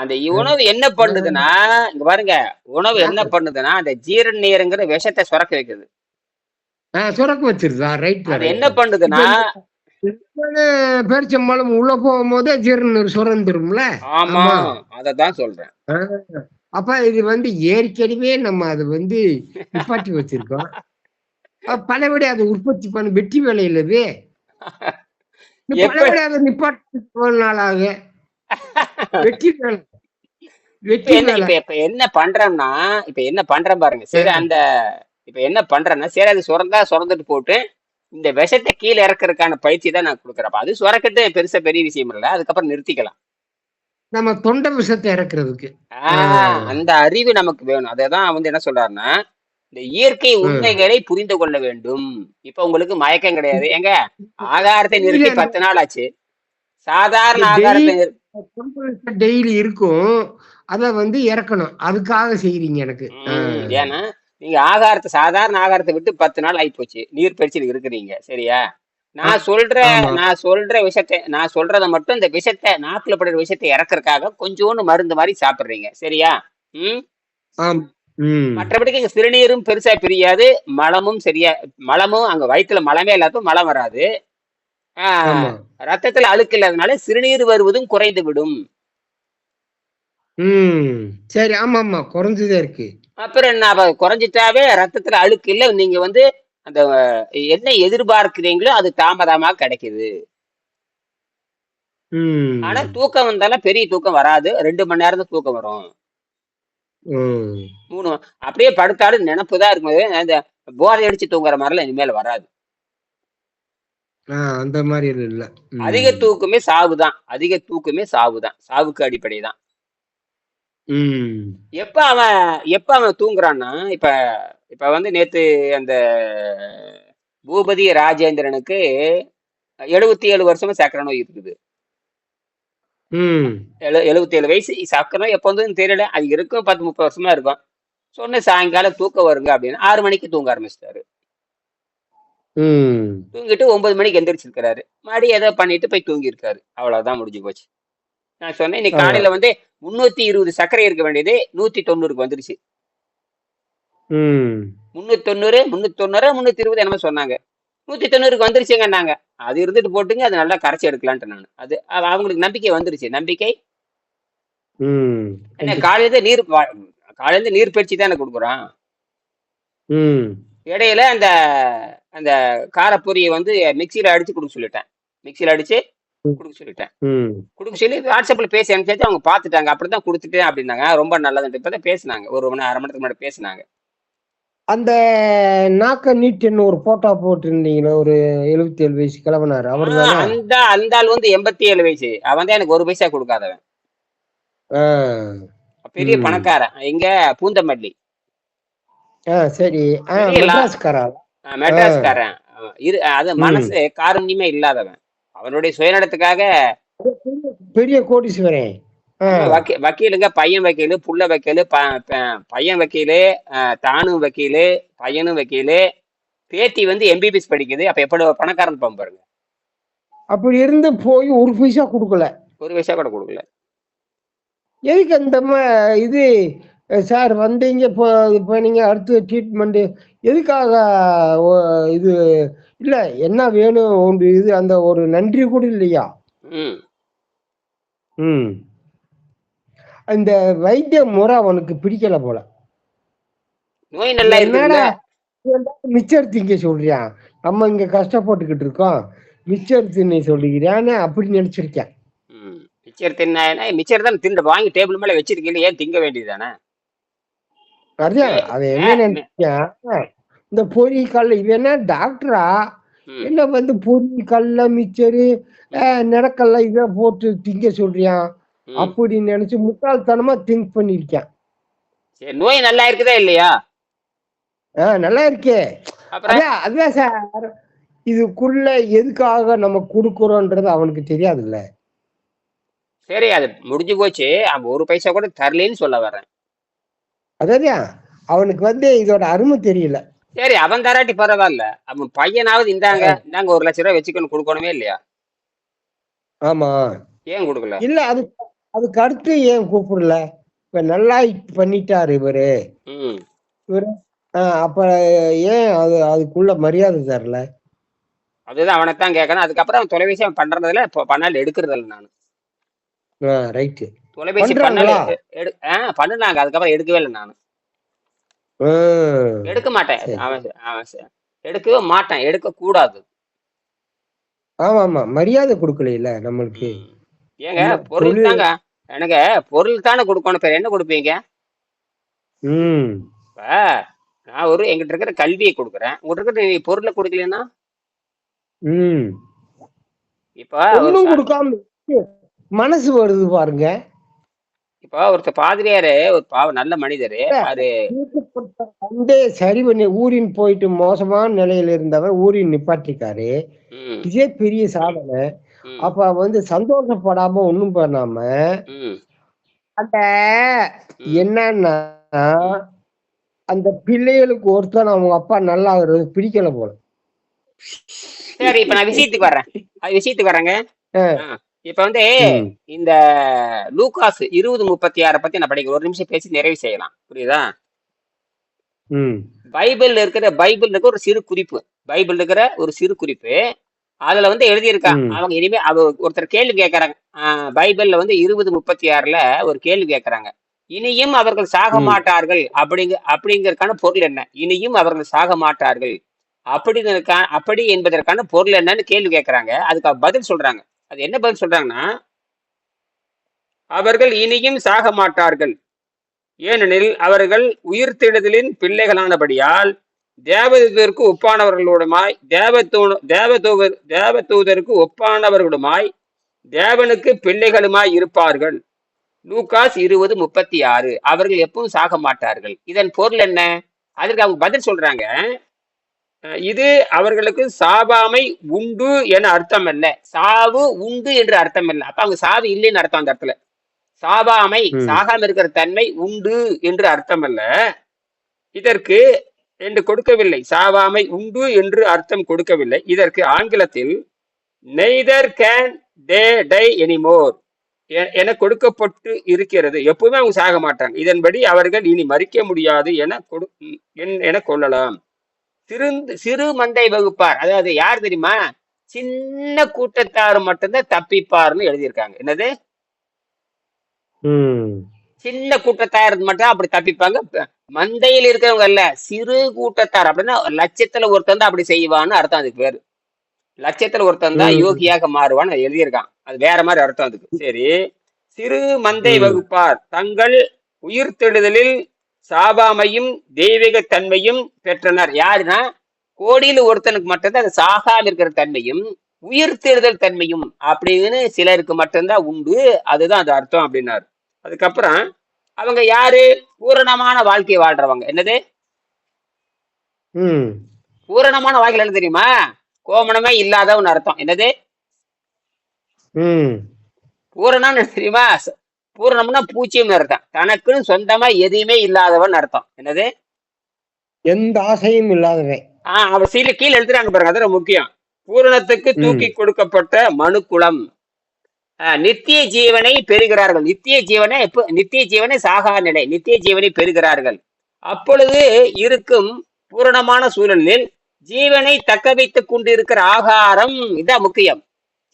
அந்த உணவு என்ன பண்ணுதுன்னா இங்க பாருங்க, உணவு என்ன பண்ணுதுன்னா அந்த ஜீரநீருங்கிற விஷத்தை சுரக்க வைக்குது. சுரக்க வச்சிருதா? ரைட். அது என்ன பண்ணுதுன்னா பேரிச்சம்பழம் உள்ள போகும்போதே ஜீரண சுரந்துரும்ல. ஆமா, அததான் சொல்றேன். அப்ப இது ஏற்கனவே நம்ம அது நிப்பாட்டி வச்சிருக்கோம். பலபடி அதை உற்பத்தி பண்ண வெட்டி வேலையிலவே பலபடி அதை நிப்பாட்டி நாளாக வெட்டி வேலை வெட்டி வேலை. இப்ப என்ன பண்றோம்னா இப்ப என்ன பண்றேன் பாருங்க. சரி அந்த இப்ப என்ன பண்றேன்னா சரி அது சுரந்துட்டு போட்டு இந்த விஷத்தை கீழே இறக்குறதுக்கான பயிற்சி தான் நான் கொடுக்குறப்ப அது சுரக்கட்டு பெருசா பெரிய விஷயம் இல்லை. அதுக்கப்புறம் நிறுத்திக்கலாம். நம்ம தொண்டை விஷத்தை இறக்குறதுக்கு அந்த அறிவு நமக்கு வேணும். அதான் என்ன சொல்றாருன்னா இந்த இயற்கை உண்மைகளை புரிந்து கொள்ள வேண்டும். இப்ப உங்களுக்கு மயக்கம் கிடையாது. எங்க ஆகாரத்தை நிறுத்தி 10 நாள் ஆச்சு. சாதாரண ஆகாரத்தை டெய்லி இருக்கும். அத இறக்கணும். அதுக்காக செய்றீங்க எனக்கு. ஏன்னா நீங்க சாதாரண ஆகாரத்தை விட்டு 10 நாள் ஆகி போச்சு. நீர் பயிற்சியில் இருக்கிறீங்க. சரியா? நான் சொல்ற விஷயத்தை நான் சொல்றத மட்டும் இந்த விஷத்தை நாக்குல படுற விஷயத்தை இறக்குறதுக்காக கொஞ்சோண்டு மருந்து மாதிரி சாப்பிடுறீங்க. சரியா? மற்றபடிக்கு இங்க சிறுநீரும் பெருசா பிரியாது. மலமும் அங்க வயிற்றுல மலமே இல்லாத மலம் வராது. ரத்தத்துல அழுக்கு இல்லாதனால சிறுநீர் வருவதும் குறைந்து விடும். சரி. ஆமா ஆமா, குறைஞ்சுதான் இருக்கு. அப்புறம் என்ன, குறைஞ்சிட்டாவே ரத்தத்துல அழுக்கு இல்ல. நீங்க அந்த என்ன எதிர்பார்க்கிறீங்களோ அது தாமதமா கிடைக்குது. ஆனா தூக்கம் வந்தாலும் பெரிய தூக்கம் வராது. 2 மணி நேரம் தான் தூக்கம் வரும். 3 அப்படியே படுத்தாலும் நினைப்புதான் இருக்கும். அந்த போதை அடிச்சு தூங்குற மாதிரிலாம் இனிமேல் வராது. அந்த மாதிரி இல்ல. அதிக தூக்கமே சாவுதான். சாவுக்கு அடிப்படைதான். எப்ப அவன் தூங்குறான்னா இப்ப நேத்து அந்த பூபதி ராஜேந்திரனுக்கு 77 வருஷமா சக்கரை நோய் இருக்குது. 77 வயசு சக்கரை நோய் எப்ப வந்து தெரியல. அது இருக்கும் 10-30 வருஷமா இருக்கும். சொன்ன சாயங்காலம் தூக்கம் வருங்க அப்படின்னு 6 மணிக்கு தூங்க ஆரம்பிச்சிட்டாரு. தூங்கிட்டு 9 மணிக்கு எந்திரிச்சிருக்கிறாரு. மறுபடியும் ஏதோ பண்ணிட்டு போய் தூங்கி இருக்காரு. அவ்வளவுதான், முடிஞ்சு போச்சு. நான் சொன்னேன் இன்னைக்கு காலையில 320 சர்க்கரை இருக்க வேண்டியது 190க்கு வந்துருச்சு. 390 320 என்னமோ சொன்னாங்க. 190க்கு வந்துருச்சுங்கன்னாங்க. அது இருந்துட்டு போட்டுங்க, அது நல்லா கரைச்சி எடுக்கலான்ட்டு நான். அது அவங்களுக்கு நம்பிக்கை வந்துருச்சு. நம்பிக்கை என்ன, காலையில நீர் பயிற்சி தானே கொடுக்குறான். இடையில அந்த அந்த காரப்பொரியை மிக்சியில அடிச்சு கொடுக்க சொல்லிட்டேன். கொடுக்க சொல்லி வாட்ஸ்அப்ல பேசி அனுப்பிச்சு அவங்க பாத்துட்டாங்க. அப்படிதான் கொடுத்துட்டேன் அப்படின்னாங்க. ரொம்ப நல்லது. இப்பதான் பேசினாங்க, ஒரு அரை மணி நேரத்துக்கு முன்னாடி பேசினாங்க. அந்த நாக்க நீட்டுன்னு ஒரு போட்டோ போட்டிருந்தீங்களா, ஒரு 77 வயசு கிழவனாரு, அவர் அந்த ஆள் 87 வயசு. அவன் தான் எனக்கு 1 பைசா கொடுக்காதவன். பெரிய பணக்காரன். இங்க பூந்தமல்லி. சரி. மெட்ராஸ்காரன். அது மனசு காரண்யமே இல்லாதவன். அவனுடைய சுயநலத்துக்காக பெரிய கோடீஸ்வரன். வக்கீலுங்க, பையன் வக்கீலு, புள்ள வக்கீலு, பையன் வக்கீலு, தானும் வக்கீலு, பையனும் வக்கீலு, பேத்தி MBBS படிக்குது. அப்ப எப்படி பணக்காரன் பாருங்க. அப்படி இருந்து போய் 1 பைசா கொடுக்கல. 1 பைசா கூட கொடுக்கல. எதுக்கு அந்த இது சார் வந்தீங்க இப்போ நீங்க அடுத்து ட்ரீட்மெண்ட் எதுக்காக இது இல்ல, என்ன வேணும் இது அந்த ஒரு நன்றி கூட இல்லையா? இந்த வைத்திய முறை அவனுக்கு பிடிக்கல போல. நோய் நல்லா இருக்குல்ல, மிச்சர் திங்க சொல்றியா? நம்ம இங்க கஷ்டப்பட்டுக்கிட்டு இருக்கோம், மிச்சர் தின்னு சொல்லிக்கிறான்னு அப்படி நினைச்சிருக்கேன். மிச்சர் தின்ன மிச்சர் தான் தின்னு வாங்கி டேபிள் மேல வச்சிருக்கீங்க, ஏன் திங்க வேண்டியதுதானே? அதான் மே- அவன் என்ன மே- மே- நினைச்சான், இந்த பொரி கல்ல இவன் என்ன டாக்டரா, ம், என்ன வந்து பொரி கல்ல மிச்சரு ம், நிறக்கல்ல இதை போட்டு திங்க சொல்றியான் ம். அப்படின்னு நினைச்சு முட்டாள்தனமா திங்க் பண்ணிருக்கேன். சரி, நோய் நல்லா இருக்குதா இல்லையா? நல்லா இருக்கே. அப்புறம் அதான் அதான் சார், இதுக்குள்ள எதுக்காக நம்ம கொடுக்குறோன்றது அவனுக்கு தெரியாதுல்ல. சரி, அது முடிஞ்சு போச்சு. அவன் ஒரு பைசா கூட தரலன்னு சொல்ல வர்றேன். அதாவது அவனுக்கு வந்து இதோட அருமை தெரியல. சரி, அவன் தராட்டி பரவாயில்ல. அவன் பையனாவது இந்தாங்க 1,00,000 ரூபாய் வச்சுக்கணும் கொடுக்கணுமே இல்லையா? ஆமா. ஏன் கொடுக்கல? இல்ல அதுக்கு அடுத்து ஏன் கூப்பிடல? இப்ப நல்லா பண்ணிட்டாரு இவரு. ம். இவரு அப்ப ஏன் அதுக்குள்ள மரியாதை தரல? அதுதான் அவனைத்தான் கேட்கணும். அதுக்கப்புறம் அவன் தொலைபேசி அவன் பண்றதுல இப்போ பண்ணாலும் எடுக்கிறது இல்லை. நான் ரைட்டு. தொலைபேசி பண்றாங்களா? பண்ணாலும் பண்ணுனாங்க. அதுக்கப்புறம் எடுக்கவே இல்லை. நான் எடுக்க மாட்டேன். சரி. அவன் எடுக்கவே மாட்டேன். எடுக்க கூடாது. ஆமா ஆமா, மரியாதை கொடுக்கல நம்மளுக்கு. ஏங்க பொருள் தாங்க. எனக்கு பொருள் தானே கொடுக்கணும். பேர் என்ன கொடுப்பீங்க? இப்ப நான் எங்கிட்ட இருக்கிற கல்வியை கொடுக்குறேன். உங்ககிட்ட இருக்கிற நீ பொருளை கொடுக்கலன்னா இப்ப ஒண்ணும் கொடுக்காம மனசு வருது பாருங்க. இப்ப ஒருத்தர் பாதிரியாரு, ஒரு பாவம் நல்ல மனிதரு. சரி பண்ணி ஊரின் போயிட்டு மோசமான நிலையில இருந்தவன் ஊரின் நிப்பாட்டிருக்காரு. இதே பெரிய சாதனை. அப்ப வந்து சந்தோஷப்படாம ஒண்ணும் பண்ணாம அந்த என்னன்னா அந்த பிள்ளைகளுக்கு ஒருத்தன் அவங்க அப்பா நல்லா ஆகுறது பிடிக்கல போல. சரி, இப்ப நான் விஷயத்துக்கு வரேங்க. இப்ப வந்து இந்த லூகாஸ் 20:36 பத்தி நான் படிக்கிறேன். ஒரு நிமிஷம் பேசி நிறைவு செய்யலாம். புரியுதா? பைபிள்ல இருக்கிற ஒரு சிறு குறிப்பு. பைபிள் இருக்கிற ஒரு சிறு குறிப்பு. அதுல வந்து எழுதியிருக்கான். அவங்க இனிமே ஒருத்தர் கேள்வி கேட்கறாங்க. பைபிள்ல வந்து 20:36 ஒரு கேள்வி கேட்கறாங்க. இனியும் அவர்கள் சாக மாட்டார்கள் அப்படிங்கறதுக்கான பொருள் என்ன? இனியும் அவர்கள் சாக மாட்டார்கள் அப்படி என்பதற்கான பொருள் என்னன்னு கேள்வி கேட்கறாங்க. அதுக்கு பதில் சொல்றாங்க. அது என்ன பதில் சொல்றாங்கன்னா, அவர்கள் இனியும் சாக மாட்டார்கள், ஏனெனில் அவர்கள் உயிர்த்தெழுதலின் பிள்ளைகளானபடியால் தேவதூதருக்கு ஒப்பானவர்களுமாய் தேவதூதருக்கு ஒப்பானவர்களுமாய் தேவனுக்கு பிள்ளைகளுமாய் இருப்பார்கள். லூகாஸ் 20:36. அவர்கள் எப்பவும் சாக மாட்டார்கள். இதன் பொருள் என்ன? அதற்கு அவங்க பதில் சொல்றாங்க. இது அவர்களுக்கு சாவாமை உண்டு என அர்த்தம் அல்ல. சாவு உண்டு என்று அர்த்தம் இல்லை. அப்ப அவங்க சாவு இல்லைன்னு அர்த்தம். அந்த இடத்துல சாவாமை, சாகாம இருக்கிற தன்மை உண்டு என்று அர்த்தம் அல்ல. இதற்கு என்று கொடுக்கவில்லை. சாவாமை உண்டு என்று அர்த்தம் கொடுக்கவில்லை. இதற்கு ஆங்கிலத்தில் neither can they tie anymore என கொடுக்கப்பட்டு இருக்கிறது. எப்பவுமே அவங்க சாக மாட்டாங்க. இதன்படி அவர்கள் இனி மறிக்க முடியாது என கொள்ளலாம். சிறு மந்தை வகுப்பார், அதாவது யார் தெரியுமா? சின்ன கூட்டத்தார் மட்டும்தான் தப்பிப்பார்னு எழுதியிருக்காங்க. என்னது? சின்ன கூட்டத்தார் மட்டும் அப்படி தப்பிப்பாங்க. மந்தையில் இருக்கிறவங்க இல்ல, சிறு கூட்டத்தார். அப்படின்னா லட்சத்துல ஒருத்தன் தான் அப்படி செய்வான்னு அர்த்தம். அதுக்கு பேரு லட்சத்துல ஒருத்தன் தான் யோகியாக மாறுவான்னு எழுதியிருக்கான். அது வேற மாதிரி அர்த்தம் அதுக்கு. சரி, சிறு மந்தை வகுப்பார் தங்கள் உயிர்த்தெழுதலில் சாபாமையும் தெய்வீக தன்மையும் பெற்றனர். யாருன்னா, கோடியில் ஒருத்தனுக்கு மட்டும்தான் அது சாகாம இருக்கிற தன்மையும் உயிர்த்தெழுதல் தன்மையும் அப்படின்னு சிலருக்கு மட்டும்தான் உண்டு. அதுதான் அது அர்த்தம் அப்படின்னாரு. அதுக்கப்புறம் அவங்க யாரு? பூரணமான வாழ்க்கையை வாழ்றவங்க. என்னது பூரணமான வாழ்க்கை? என்ன தெரியுமா? கோமணமே இல்லாதவன் அர்த்தம். என்னது பூரணம்னு தெரியுமா? பூரணம்னா பூச்சியம் அர்த்தம். தனக்குன்னு சொந்தமா எதையுமே இல்லாதவன் அர்த்தம். என்னது? எந்த ஆசையும் இல்லாதவன். அவர் கீழே எழுதுறாங்க பாருங்க. அது முக்கியம். பூரணத்துக்கு தூக்கி கொடுக்கப்பட்ட மனுக்குலம் நித்திய ஜீவனை பெறுகிறார்கள். நித்திய ஜீவனை சாகா நிலை, நித்திய ஜீவனை பெறுகிறார்கள். அப்பொழுது இருக்கும் பூரணமான சூழலில் ஜீவனை தக்க வைத்துக் கொண்டிருக்கிற ஆகாரம் இதான் முக்கியம்.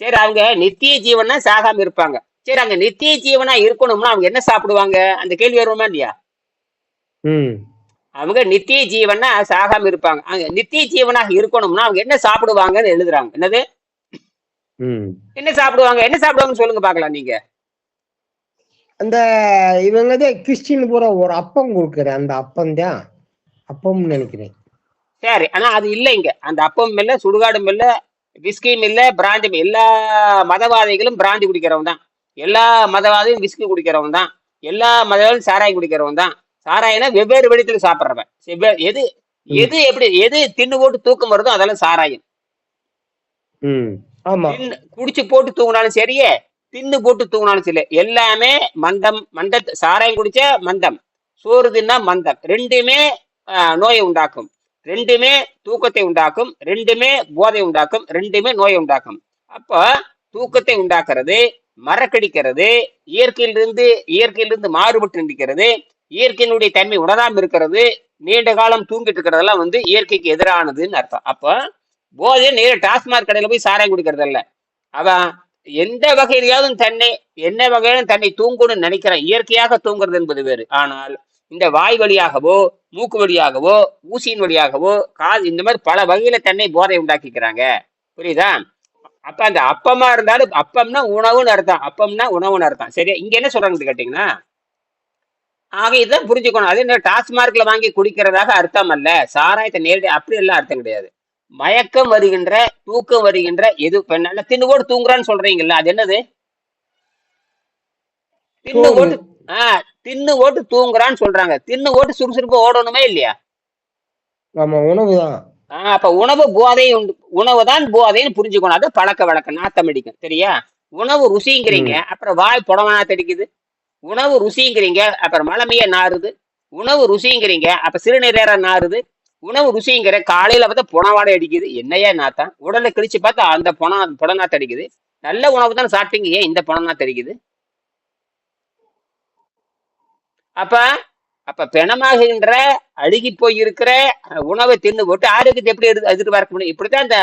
சரி, அவங்க நித்திய ஜீவனா சாகாம இருப்பாங்க. சரி, அங்க நித்திய ஜீவனா இருக்கணும்னா அவங்க என்ன சாப்பிடுவாங்க? அந்த கேள்வி வருமா இல்லையா? அவங்க நித்திய ஜீவனா சாகாம இருப்பாங்க. அங்க நித்திய ஜீவனாக இருக்கணும்னா அவங்க என்ன சாப்பிடுவாங்கன்னு எழுதுறாங்க. என்னது? என்ன சாப்பிடுவாங்கன்னு சொல்லுங்க பாக்கலாம். நீங்க அந்த இவங்க கிறிஸ்டின் பூரா ஒரு அப்பம் கொடுக்குற அந்த அப்பம் தான் அப்பம்னு நினைக்கிறேன். சரி, ஆனா அது இல்ல இங்க. அந்த அப்பமும் இல்ல, சுடுகாடும் இல்ல, விஸ்கியும் இல்ல, பிராந்தியும். எல்லா மதவாதிகளும் பிராந்தி குடிக்கிறவன் தான். எல்லா மதவாதியும் விஸ்கி குடிக்கிறவன் தான். எல்லா மதவாதியும் சாராயம் குடிக்கிறவன் தான். சாராயம்னா வெவ்வேறு வெடித்துல சாப்பிட்றவன். எது ம். எது எப்படி எது தின்னு போட்டு தூக்கம் வருதோ அதெல்லாம் சாராயம். ம். ஆமா. குடிச்சு போட்டு தூங்கினாலும் சரியே, தின்னு போட்டு தூங்கினாலும் சரி, எல்லாமே மந்தம். சாராயம் குடிச்சா மந்தம், சோறு தின்னா மந்தம். ரெண்டுமே நோயை உண்டாக்கும், ரெண்டுமே தூக்கத்தை உண்டாக்கும், ரெண்டுமே போதை உண்டாக்கும், ரெண்டுமே நோயை உண்டாக்கும். அப்ப தூக்கத்தை உண்டாக்குறது, மறக்கடிக்கிறது, இயற்கையிலிருந்து மாறுபட்டு நிற்கிறது, இயற்கையினுடைய தன்மை உணராம இருக்கிறது, நீண்ட காலம் தூங்கிட்டு இருக்கிறதெல்லாம் இயற்கைக்கு எதிரானதுன்னு அர்த்தம். அப்ப போதை நேர டாஸ்மாக் கடையில போய் சாராயம் குடிக்கிறது இல்ல. அவன் எந்த வகையிலாவது என்ன வகையிலும் தன்னை தூங்கணும்னு நினைக்கிறான். இயற்கையாக தூங்குறது என்பது வேறு. ஆனால் இந்த வாய் வழியாகவோ, மூக்கு வழியாகவோ, ஊசியின் வழியாகவோ, காது, இந்த மாதிரி பல வகையில தன்னை போதை உண்டாக்கிக்கிறாங்க. புரியுதா? அப்ப அந்த அப்பமா இருந்தாலும், அப்பம்னா உணவுன்னு அர்த்தம், அப்பம்னா உணவுன்னு அர்த்தம். சரியா? இங்க என்ன சொல்றாங்கன்னு கேட்டீங்கன்னா, ஆக இதான் புரிஞ்சுக்கணும். அது என்ன டாஸ்மார்க்ல வாங்கி குடிக்கிறதாக அர்த்தம் அல்ல. சாராயத்தை நேரடி அப்படி எல்லாம் அர்த்தம் கிடையாது. மயக்கம் வருகின்ற, தூக்கம் வருகின்ற, எது நல்லா தின்னு போட்டு தூங்குறான்னு சொல்றீங்கல்ல, அது என்னது? தின்னு சோறு. ஓட்டு தின்னு ஓட்டு தூங்குறான்னு சொல்றாங்க. தின்னு ஓட்டு சுறுசுறுப்பு ஓடணுமே இல்லையா? ஆமா, உணவுதான். அப்ப உணவு தான் போதைன்னு புரிஞ்சுக்கணும். அது பழக்க வழக்கம், நாத்தம் அடிக்கும். சரியா? உணவு ருசிங்கிறீங்க, ம். அப்புறம் வாய் புடவனா தடிக்குது. உணவு ருசிங்கிறீங்க, அப்புறம் மலமைய நாறுது. உணவு ருசிங்கிறீங்க, அப்ப சிறுநீரேற நாறுது. உணவு ருசிங்கிற காலையில பார்த்தா புனவாடை அடிக்குது. என்னையா நாத்தம்? உடலை கிழிச்சு பார்த்தா அந்த புடநாத்த அடிக்குது. நல்ல உணவு தான் சாப்பிட்டீங்க, ஏன் இந்த புடநாத்த அடிக்குது? அப்ப அப்ப பிணமாகின்ற, அழுகி போய் இருக்கிற உணவை தின்னு போட்டு ஆரோக்கியத்தை எப்படி எதிர்பார்க்க முடியும்? இப்படித்தான் அந்த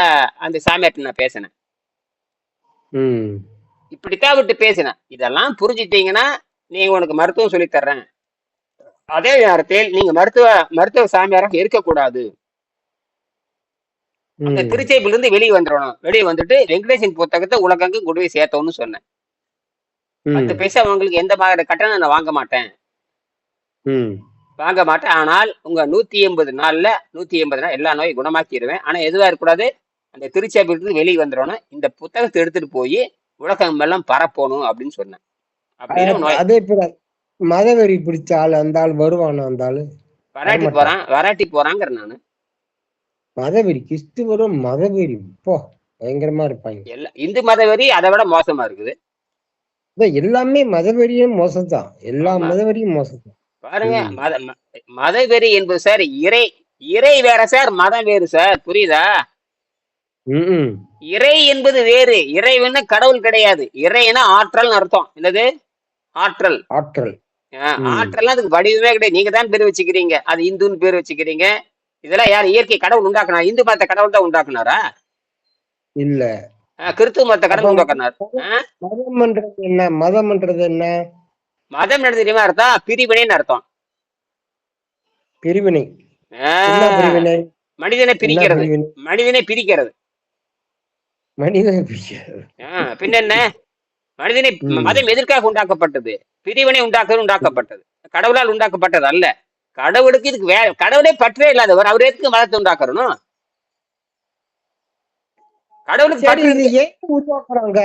அந்த சாமியார்ட்ட நான் பேசினேன். ம். இப்படித்தான் விட்டு பேசினேன். இதெல்லாம் புரிஞ்சுட்டீங்கன்னா நீங்க உனக்கு மருத்துவம் சொல்லி தர்றேன். அதே நேரத்தில் நீங்க மருத்துவ சாமியாராக இருக்கக்கூடாது. அந்த ம். திருச்செய்பில இருந்து வெளியே வந்துடணும். வெளியே வந்துட்டு வெங்கடேசன் புத்தகத்தை உலகங்கு கொண்டு போய் சேர்த்தோம்னு சொன்னேன். 10 ம். பைசா உங்களுக்கு எந்த மாதிரி கட்டணம் நான் வாங்க மாட்டேன். ம். ஆனால் உங்க 180 நாள்ல 180 நாள் எல்லா நோயும் குணமாக்கிடுவேன். ஆனா எதுவா இருக்கக்கூடாது, அந்த திருச்செய்பில இருந்து வெளியே வந்துடணும். இந்த புத்தகத்தை எடுத்துட்டு போய் உலகம் எல்லாம் பரப்பணும் அப்படின்னு சொன்னேன். அப்படின்னு நோய் அதே போல மதவெறி பிடிச்ச ஆள் அந்த ஆள் வருவானா? அந்த ஆளு வரமாட்டான். வராட்டி போறாங்கிற நானு. மதவெறி கிறிஸ்துவரும் மதவெறி போ பயங்கரமா இருப்பாங்க. இந்து மதவெறி அதை விட மோசமா இருக்குது. எல்லாமே மதவெறியும் மோசம்தான். எல்லா ஆமா. மதவெறியும் மோசம்தான். பாருங்க, மதவெறி என்பது சார் இறை வேற சார், மதம் வேறு சார். புரியுதா? ம். இறை என்பது வேறு. இறைவன்னு கடவுள் கிடையாது. இறைனா ஆற்றல் அர்த்தம். என்னது? ஆற்றல். ஆற்றல். ஆற்றல்லாம் அதுக்கு வடிவமே கிடையாது. நீங்க தான் பேர் வச்சுக்கிறீங்க. அது இந்துன்னு பேர் வச்சுக்கிறீங்க. இதெல்லாம் யார் இயற்கை கடவுள் உண்டாக்குனா? இந்து மத கடவுள் தான் உண்டாக்குனாரா? இல்ல. கிறிஸ்துவ மத கடவுள் உண்டாக்குனார். மதம்ன்றது என்ன? மதம்ன்றது என்ன? மதம் என்ன தெரியுமா அர்த்தம்? பிரிவினைன்னு அர்த்தம். பிரிவினை. என்ன பிரிவினை? மனிதனை பிரிக்கிறது. மனிதனை பிரிக்கிறது. மனிதனை பிரிக்கிறது. பின்ன என்ன? மனிதனை மதம் எதற்காக உண்டாக்கப்பட்டது? பிரிவினை உண்டாக்கப்பட்டது. கடவுளால் உண்டாக்கப்பட்டது அல்ல. கடவுளுக்கு இதுக்கு கடவுளே பற்றே இல்லாதவர், அவர் எதுக்கு மதத்தை உண்டாக்கணும்? கடவுளுக்கு பற்று உருவாக்குறாங்க.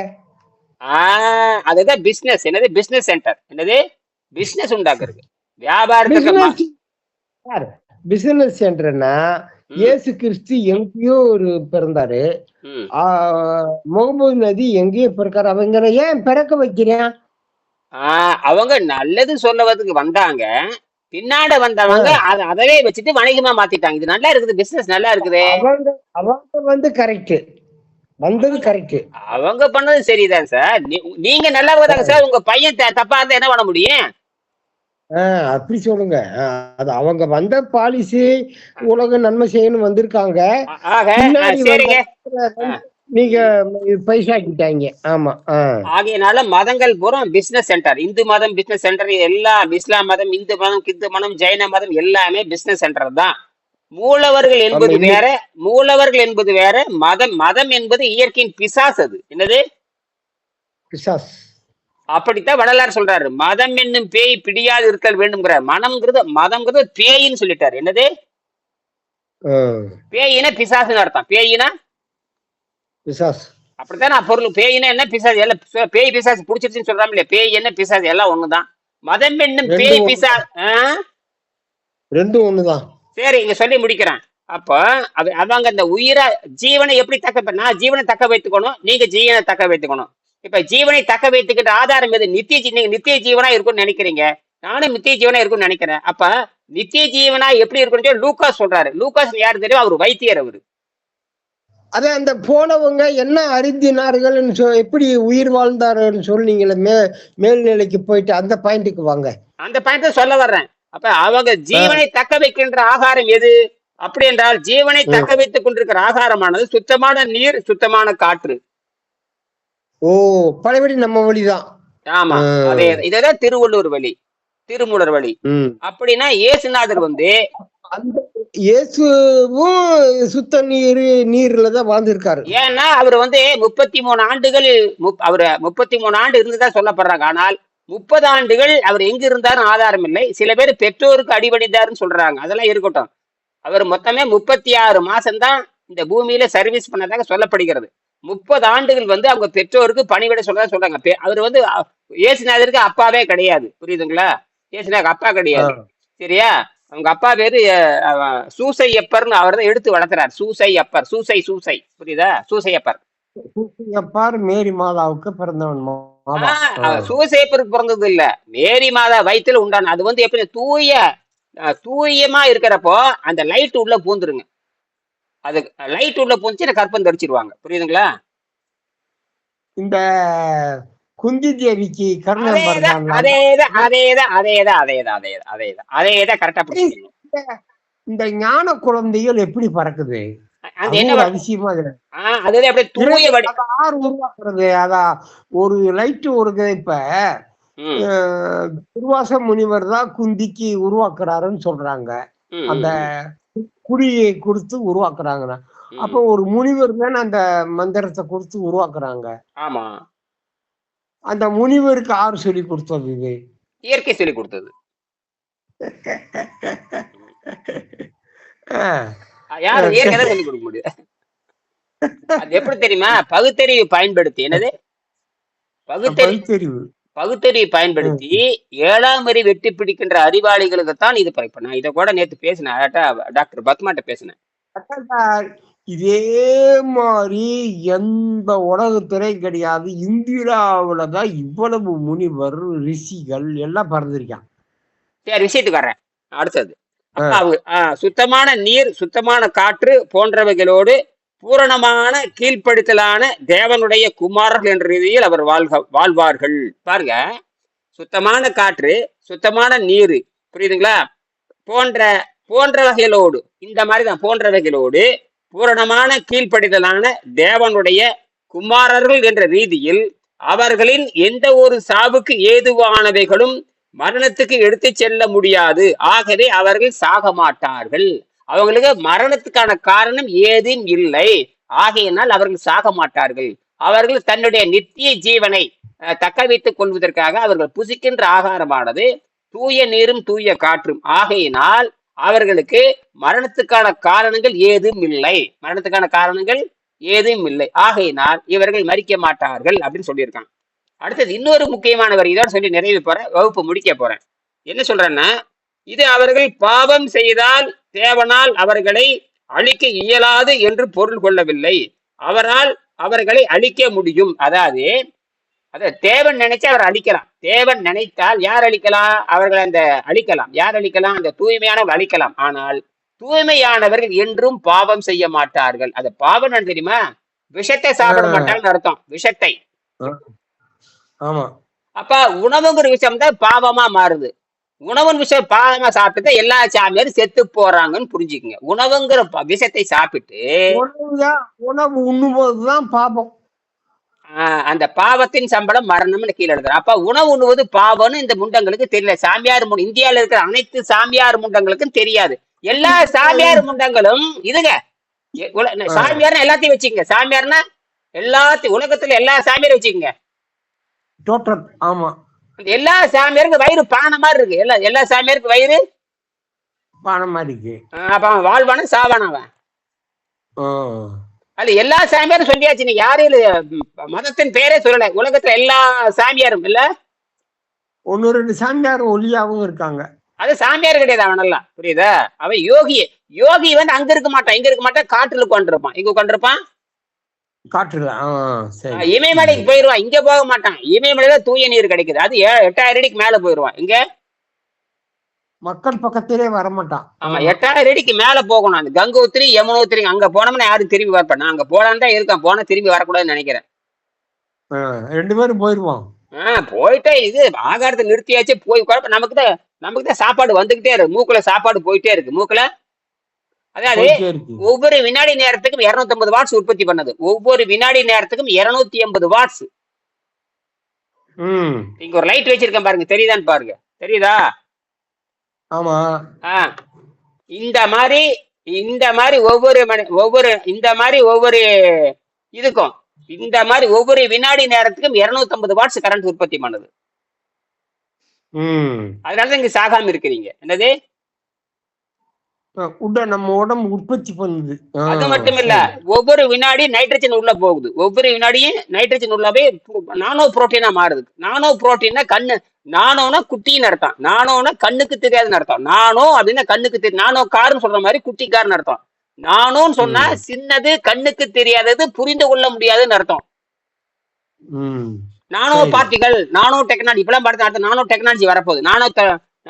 அதுதான் பிசினஸ். என்னது? Business centre. என்னது? பிசினஸ் உண்டாக்குறது, வியாபாரத்துக்கு. பிசினஸ் சென்டர்னா இயேசு கிறிஸ்து எங்கேயோ பிறந்தாரு, முகமது நபி எங்கேயோ பிறக்காரு. அவங்க ஏன் பிறக்க வைக்கிறேன்? அவங்க நல்லது சொல்லுவதுக்கு வந்தாங்க, பின்னாட வந்தவங்க அதவே வச்சுட்டு வணிகமா மாத்திட்டாங்க. இது நல்லா இருக்குது, பிசினஸ் நல்லா இருக்குது. அவங்க கரெக்ட், வந்தது கரெக்ட், அவங்க பண்ணது சரிதான் சார். நீங்க நல்லா இருக்காங்க சார், உங்க பையன் தப்பா இருந்தா என்ன பண்ண முடியும்? அப்படி சொல்லுங்க. அது அவங்க வந்த பாலிசி உலக நன்மை செய்யணும் வந்திருக்காங்க. நீங்க பைசா கிட்டாங்க. ஆமா. ஆகையனால மதங்கள் பூரா பிசினஸ் சென்டர். இந்து மதம் பிசினஸ் சென்டர், எல்லாம் இஸ்லாம் மதம், இந்து மதம், கிந்து மதம், ஜெயின மதம் எல்லாமே பிசினஸ் சென்டர் தான். மூலவர்கள் என்பது வேற, மதம் என்பது இயற்கையின் பிசாஸ். அது என்னது? பிசாஸ். அப்படித்தான் வள்ளலார் சொல்றாரு. மதம் என்னும் பேய் பிடியாது இருத்தல் வேண்டும்ங்கிற. மதம்ங்கிறது பேயின்னு சொல்லிட்டாரு. என்னது? பேயினா பிசாசுன்னு அர்த்தம். பேயினா பிசாஸ். அப்படித்தான் நான் பொருள். பேயினா என்ன, பிசாசு எல்லாம் பேய் பிசாசு புடிச்சிருச்சுன்னு சொல்றாம இல்லையா? பேய் என்ன பிசாசு எல்லாம் ஒண்ணுதான். மதம் என்னும் பேய் பிசாசு ரெண்டும் ஒண்ணுதான். சரி, இங்க சொல்லி முடிக்கிறேன். அப்ப அவங்க இந்த உயிரை ஜீவனை எப்படி நான் ஜீவனை தக்க வைத்துக்கணும், நீங்க ஜீவனை தக்க வைத்துக்கணும். இப்ப ஜீவனை தக்க வைத்துக்கின்ற ஆதாரம் எது? நீங்க நித்திய ஜீவனா இருக்கும்னு நினைக்கிறீங்க, நானும் நித்திய ஜீவனா இருக்கும்னு நினைக்கிறேன். அப்ப நித்திய ஜீவனா எப்படி இருக்குன்னு லூக்காஸ் சொல்றாரு. லூக்காஸ் யாரு தெரியும்? அவர் வைத்தியர். அவரு அதே அந்த போனவங்க என்ன அறிந்தினார்கள், எப்படி உயிர் வாழ்ந்தார்கள் சொன்னீங்களே, மேல்நிலைக்கு போயிட்டு அந்த பாயிண்ட்டுக்கு வாங்க. அந்த பாயிண்ட் சொல்ல வர்றேன். அப்ப அவங்க ஜீவனை தக்க வைக்கின்ற ஆகாரம் எது அப்படி என்றால், ஜீவனை தக்க வைத்துக் கொண்டிருக்கிற ஆகாரமானது சுத்தமான நீர், சுத்தமான காற்று. ஓ, பழையபடி நம்ம வழிதான். ஆமா, அதே இததான் திருவள்ளுவர் வழி, திருமூலர் வழி. அப்படின்னா இயேசுநாதர் இயேசுவும் சுத்த நீர்லதான் வாழ்ந்திருக்காரு. ஏன்னா அவர் 33 ஆண்டுகள் அவரு 33 ஆண்டு இருந்துதான் சொல்லப்படுறாங்க. ஆனால் 30 ஆண்டுகள் அவர் எங்க இருந்தாருன்னு ஆதாரம் இல்லை. சில பேர் பெற்றோருக்கு அடிபணிந்தாருன்னு சொல்றாங்க. அதெல்லாம் இருக்கட்டும். அவர் மொத்தமே 36 மாசம்தான் இந்த பூமியில சர்வீஸ் பண்ணதாக சொல்லப்படுகிறது. 30 ஆண்டுகள் அவங்க பெற்றோருக்கு பணிவிட சொல்றாங்க. அவர் இயேசுநாதருக்கு அப்பாவே கிடையாது. புரியுதுங்களா? இயேசுநாதருக்கு அப்பா கிடையாது. சரியா? அவங்க அப்பா பேரு சூசையப்பர்னு அவர் தான் எடுத்து வளர்த்துறாரு. சூசையப்பர், சூசை புரியுதா? சூசையப்பர் மேரி மாதாவுக்கு பிறந்தவன். சூசையப்பருக்கு பிறந்தது இல்ல, மேரி மாதா வயிற்றுல உண்டான. அது எப்படி தூயமா இருக்கிறப்போ அந்த லைட் உள்ள பூந்துருங்க. அது லைட் உள்ள பூந்துச்சு கற்பம் தரிச்சிருவாங்க. புரியுதுங்களா? இந்த குந்தி தேவிக்கு இந்த ஞான குழந்தைகள் எப்படி பறக்குது? அதிசயமா உருவாக்குறது. அதான் ஒரு லைட் இப்ப துர்வாச முனிவர் தான் குந்திக்கு உருவாக்குறாருன்னு சொல்றாங்க. அந்த குடியை கொடுத்து உருவாக்குறாங்க. அப்ப ஒரு முனிவர் தானே அந்த மந்திரத்தை கொடுத்து உருவாக்குறாங்க. ஆமா, அந்த முனிவருக்கு யாரு சொல்லி கொடுத்தது? இது இயற்கை சொல்லி கொடுத்தது. யாரு இயற்கை சொல்லி கொடுக்க முடியும்? அது எப்படி தெரியுமா? பகுத்தறிவு பயன்படுத்தி. என்னது? பகுத்தறிவு பயன்படுத்தி 7ஆம் அறிவு வெட்டி பிடிக்கின்ற அறிவாளிகளுக்கு தான் இது. இப்ப நான் இதை கூட நேற்று பேசினேன், டாக்டர் பத்மாட்ட பேசினேன். இதே மாதிரி எந்த உலகத்துறையும் கிடையாது. இந்தியாவிலதான் இவ்வளவு முனிவர் ரிஷிகள் எல்லாம் பறந்துருக்கான். சரி, விஷயத்துக்கு வர்றேன். அடுத்தது சுத்தமான நீர், சுத்தமான காற்று போன்றவைகளோடு பூரணமான கீழ்ப்படுத்தலான தேவனுடைய குமாரர்கள் என்ற ரீதியில் அவர் வாழ்வார்கள். பாருங்க, சுத்தமான காற்று, சுத்தமான நீர், புரியுதுங்களா? போன்றவைகளோடு, இந்த மாதிரிதான் போன்றவைகளோடு பூரணமான கீழ்ப்படுத்தலான தேவனுடைய குமாரர்கள் என்ற ரீதியில் அவர்களின் எந்த ஒரு சாவுக்கு ஏதுவானவைகளும் மரணத்துக்கு எடுத்து செல்ல முடியாது. ஆகவே அவர்கள் சாக மாட்டார்கள். அவங்களுக்கு மரணத்துக்கான காரணம் ஏதும் இல்லை. ஆகையினால் அவர்கள் சாக மாட்டார்கள். அவர்கள் தன்னுடைய நித்திய ஜீவனை தக்க வைத்துக் கொள்வதற்காக அவர்கள் புசிக்கின்ற ஆகாரமானது தூய நீரும் தூய காற்றும். ஆகையினால் அவர்களுக்கு மரணத்துக்கான காரணங்கள் ஏதும் இல்லை. மரணத்துக்கான காரணங்கள் ஏதும் இல்லை. ஆகையினால் இவர்கள் மரிக்க மாட்டார்கள் அப்படின்னு சொல்லியிருக்காங்க. அடுத்தது இன்னொரு முக்கியமான வரி, இதோட சொல்லி நிறைவு போறேன், வகுப்பு முடிக்க போறேன். என்ன சொல்றேன்னா, இது அவர்கள் பாவம் செய்தால் தேவனால் அவர்களை அழிக்க இயலாது என்று பொருள் கொள்ளவில்லை. அவரால் அவர்களை அழிக்க முடியும். அதாவது தேவன் நினைச்சா அவர் அழிக்கலாம். தேவன் நினைத்தால் யார் அழிக்கலாம்? அவர்கள் அந்த அழிக்கலாம். யார் அழிக்கலாம்? அந்த தூய்மையானவர்கள் அழிக்கலாம். ஆனால் தூய்மையானவர்கள் என்றும் பாவம் செய்ய மாட்டார்கள். அது பாவம் என்ன தெரியுமா? விஷத்தை சாப்பிட மாட்டாங்கன்னு அர்த்தம். விஷத்தை. ஆமா. அப்ப உணவுங்கிற விஷயம் தான் பாவமா மாறுது. உணவுன்னு விஷயம் பாவமா சாப்பிட்டு எல்லா சாமியாரும் செத்து போறாங்கன்னு புரிஞ்சுக்குங்க. உணவுங்கிற விஷத்தை சாப்பிட்டு உணவு உண்ணும்போதுதான் பாவம். அந்த பாவத்தின் சம்பளம் மரணம்னு கீழே எழுதுறேன். அப்ப உணவு உண்ணுவது பாவம்னு இந்த முண்டங்களுக்கு தெரியல. சாமியார் இந்தியாவில இருக்கிற அனைத்து சாமியார் முண்டங்களுக்கும் தெரியாது. எல்லா சாமியார் முண்டங்களும் இதுங்க சாமியார்னா எல்லாத்தையும் வச்சுக்கங்க. சாமியார்னா எல்லாத்தையும் உலகத்துல எல்லா சாமியாரும் வச்சுக்கோங்க. டோட்டல். ஆமா. எல்லா சாமியாருக்கும் வயிறு பானை மாதிரி இருக்கு. எல்லா சாமியாருக்கும் வயிறு பணம் மாதிரி இருக்கு. அப்ப அவன் வாழ்வான சாவான அவன். ஆ. அது எல்லா சாமியாரும் சொல்லியாச்சு. நீ யாரும் மதத்தின் பேரே சொல்லல. உலகத்துல எல்லா சாமியாரும் இல்ல, ஒன்னு ரெண்டு சாமியார் ஒளியாவும் இருக்காங்க. அது சாமியார் கிடையாது அவன். நல்லா புரியுதா? அவன் யோகி. யோகி வந்து அங்க இருக்க மாட்டான், இங்க இருக்க மாட்டான், காட்டுல உட்காந்துருப்பான். இங்க உட்காந்துருப்பான் காட்டுல. சரி. இமயமலைக்கு போயிருவான், இங்க போக மாட்டான். இமயமலையில தூய நீர் கிடைக்குது, அது 8000 அடிக்கு மேல போயிருவான். இங்க மக்கள் பக்கத்திலே வரமாட்டான். ஆமா, 8000 அடிக்கு மேல போகணும். அந்த கங்கோத்திரி யமுனோத்திரி அங்க போனோம்னா யாரும் திரும்பி வரப்ப. நான் அங்க போலான்னு தான் இருக்கேன், போனா திரும்பி வரக்கூடாதுன்னு நினைக்கிறேன். 2 பேரும் போயிருவோம். போயிட்டே இது ஆகாரத்தை நிறுத்தியாச்சு. போய் குழப்பம். நமக்குதான் சாப்பாடு வந்துகிட்டே இருக்கு, மூக்குல சாப்பாடு போயிட்டே இருக்கு. மூக்குல அதாவது ஒவ்வொரு வினாடி நேரத்துக்கும் 250 வாட்ஸ் உற்பத்தி பண்ணது. ஒவ்வொரு வினாடி நேரத்துக்கும் 280 வாட்ஸ். இங்க ஒரு லைட் வச்சிருக்கேன் பாருங்க, தெரியுதான்னு பாருங்க. தெரியுதா? ஆமா. இந்த மாதிரி ஒவ்வொரு இதுக்கும் இந்த மாதிரி ஒவ்வொரு வினாடி நேரத்துக்கும் 250 வாட்ஸ் கரண்ட் உற்பத்தி பண்ணுது. அதனாலதான் இங்க சாகாம இருக்கிறீங்க. என்னது? நம்ம உடம்பு உற்பத்தி பண்ணுது. அது மட்டும் இல்ல, ஒவ்வொரு வினாடி நைட்ரஜன் உள்ள போகுது. ஒவ்வொரு வினாடியும் நைட்ரஜன் உள்ள போய் நானோ புரோட்டீனா மாறுது. நானோ புரோட்டீன்னா கண்ணு, நானோனா குட்டின்னு அர்த்தம். நானோனா கண்ணுக்கு தெரியாதுன்னு அர்த்தம். நானோ அப்படின்னா கண்ணுக்கு தெரியும். நானோ காருன்னு சொல்ற மாதிரி குட்டி காருன்னு அர்த்தம். நானோன்னு சொன்னா சின்னது, கண்ணுக்கு தெரியாதது, புரிந்து கொள்ள முடியாதுன்னு அர்த்தம். நானோ பார்ட்டிகள், நானோ டெக்னாலஜி. இப்பெல்லாம் பார்த்து அடுத்த நானோ டெக்னாலஜி வரப்போகுது.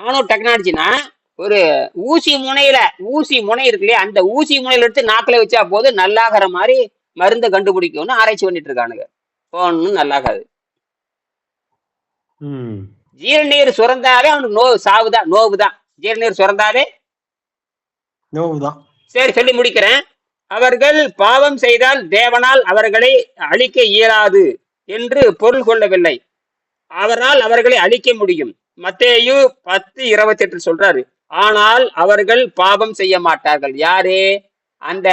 நானோ டெக்னாலஜினா ஒரு ஊசி முனை இருக்கு இல்லையா, அந்த ஊசி முனையில எடுத்து நாக்கில வச்சா போது நல்லாகிற மாதிரி மருந்தை கண்டுபிடிக்கும்னு ஆராய்ச்சி பண்ணிட்டு இருக்கானுங்க. ஒன்னும் நல்லாகாது. ஜீரநீர் சுரந்தாலே அவனுக்கு நோவுதான். ஜீரநீர் சுரந்தாலே நோவுதான். சரி, சொல்லி முடிக்கிறேன். அவர்கள் பாவம் செய்தால் தேவனால் அவர்களை அழிக்க இயலாது என்று பொருள் கொள்ளவில்லை. அவரால் அவர்களை அழிக்க முடியும். மத்தேயு 10:28 சொல்றாரு. ஆனால் அவர்கள் பாவம் செய்ய மாட்டார்கள். யாரு? அந்த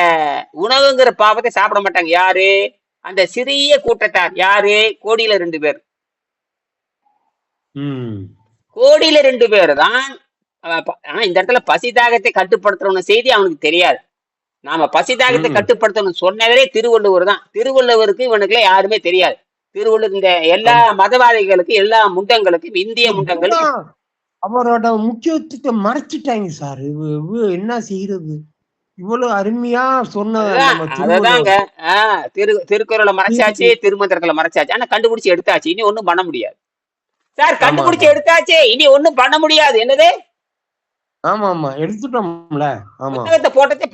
உணவுங்கிற பாவத்தை சாப்பிட மாட்டாங்க. யாரு? அந்த சிறிய கூட்டத்தார். யாரு? கோடியில 2 பேர். கோடியில 2 பேர் தான். இந்த இடத்துல பசி தாகத்தை கட்டுப்படுத்தணும் செய்தி அவனுக்கு தெரியாது. நாம பசி தாகத்தை கட்டுப்படுத்தணும் சொன்னவரே திருவள்ளுவர் தான். திருவள்ளுவருக்கு இவனுக்குள்ள யாருமே தெரியாது. திருவள்ளுவர் இந்த எல்லா மதவாதிகளுக்கு, எல்லா முண்டங்களுக்கும், இந்திய முண்டங்களுக்கும் அவரோட முக்கியத்துவத்தை மறைச்சிட்டாங்க சார். என்ன செய்யறது? இவ்வளவு அருமையா சொன்னதாங்க. திருக்குறளை மறைச்சாச்சு, திருமந்திரத்துல மறைச்சாச்சு. ஆனா கண்டுபிடிச்சு எடுத்தாச்சு. இனி ஒண்ணும் பண்ண முடியாது சார். கண்டுபிடிச்சு எடுத்தாச்சு, இனி ஒண்ணும் பண்ண முடியாது. என்னது? ஆமா ஆமா, எடுத்துட்டோம்ல. புத்தகத்தை போட்டதே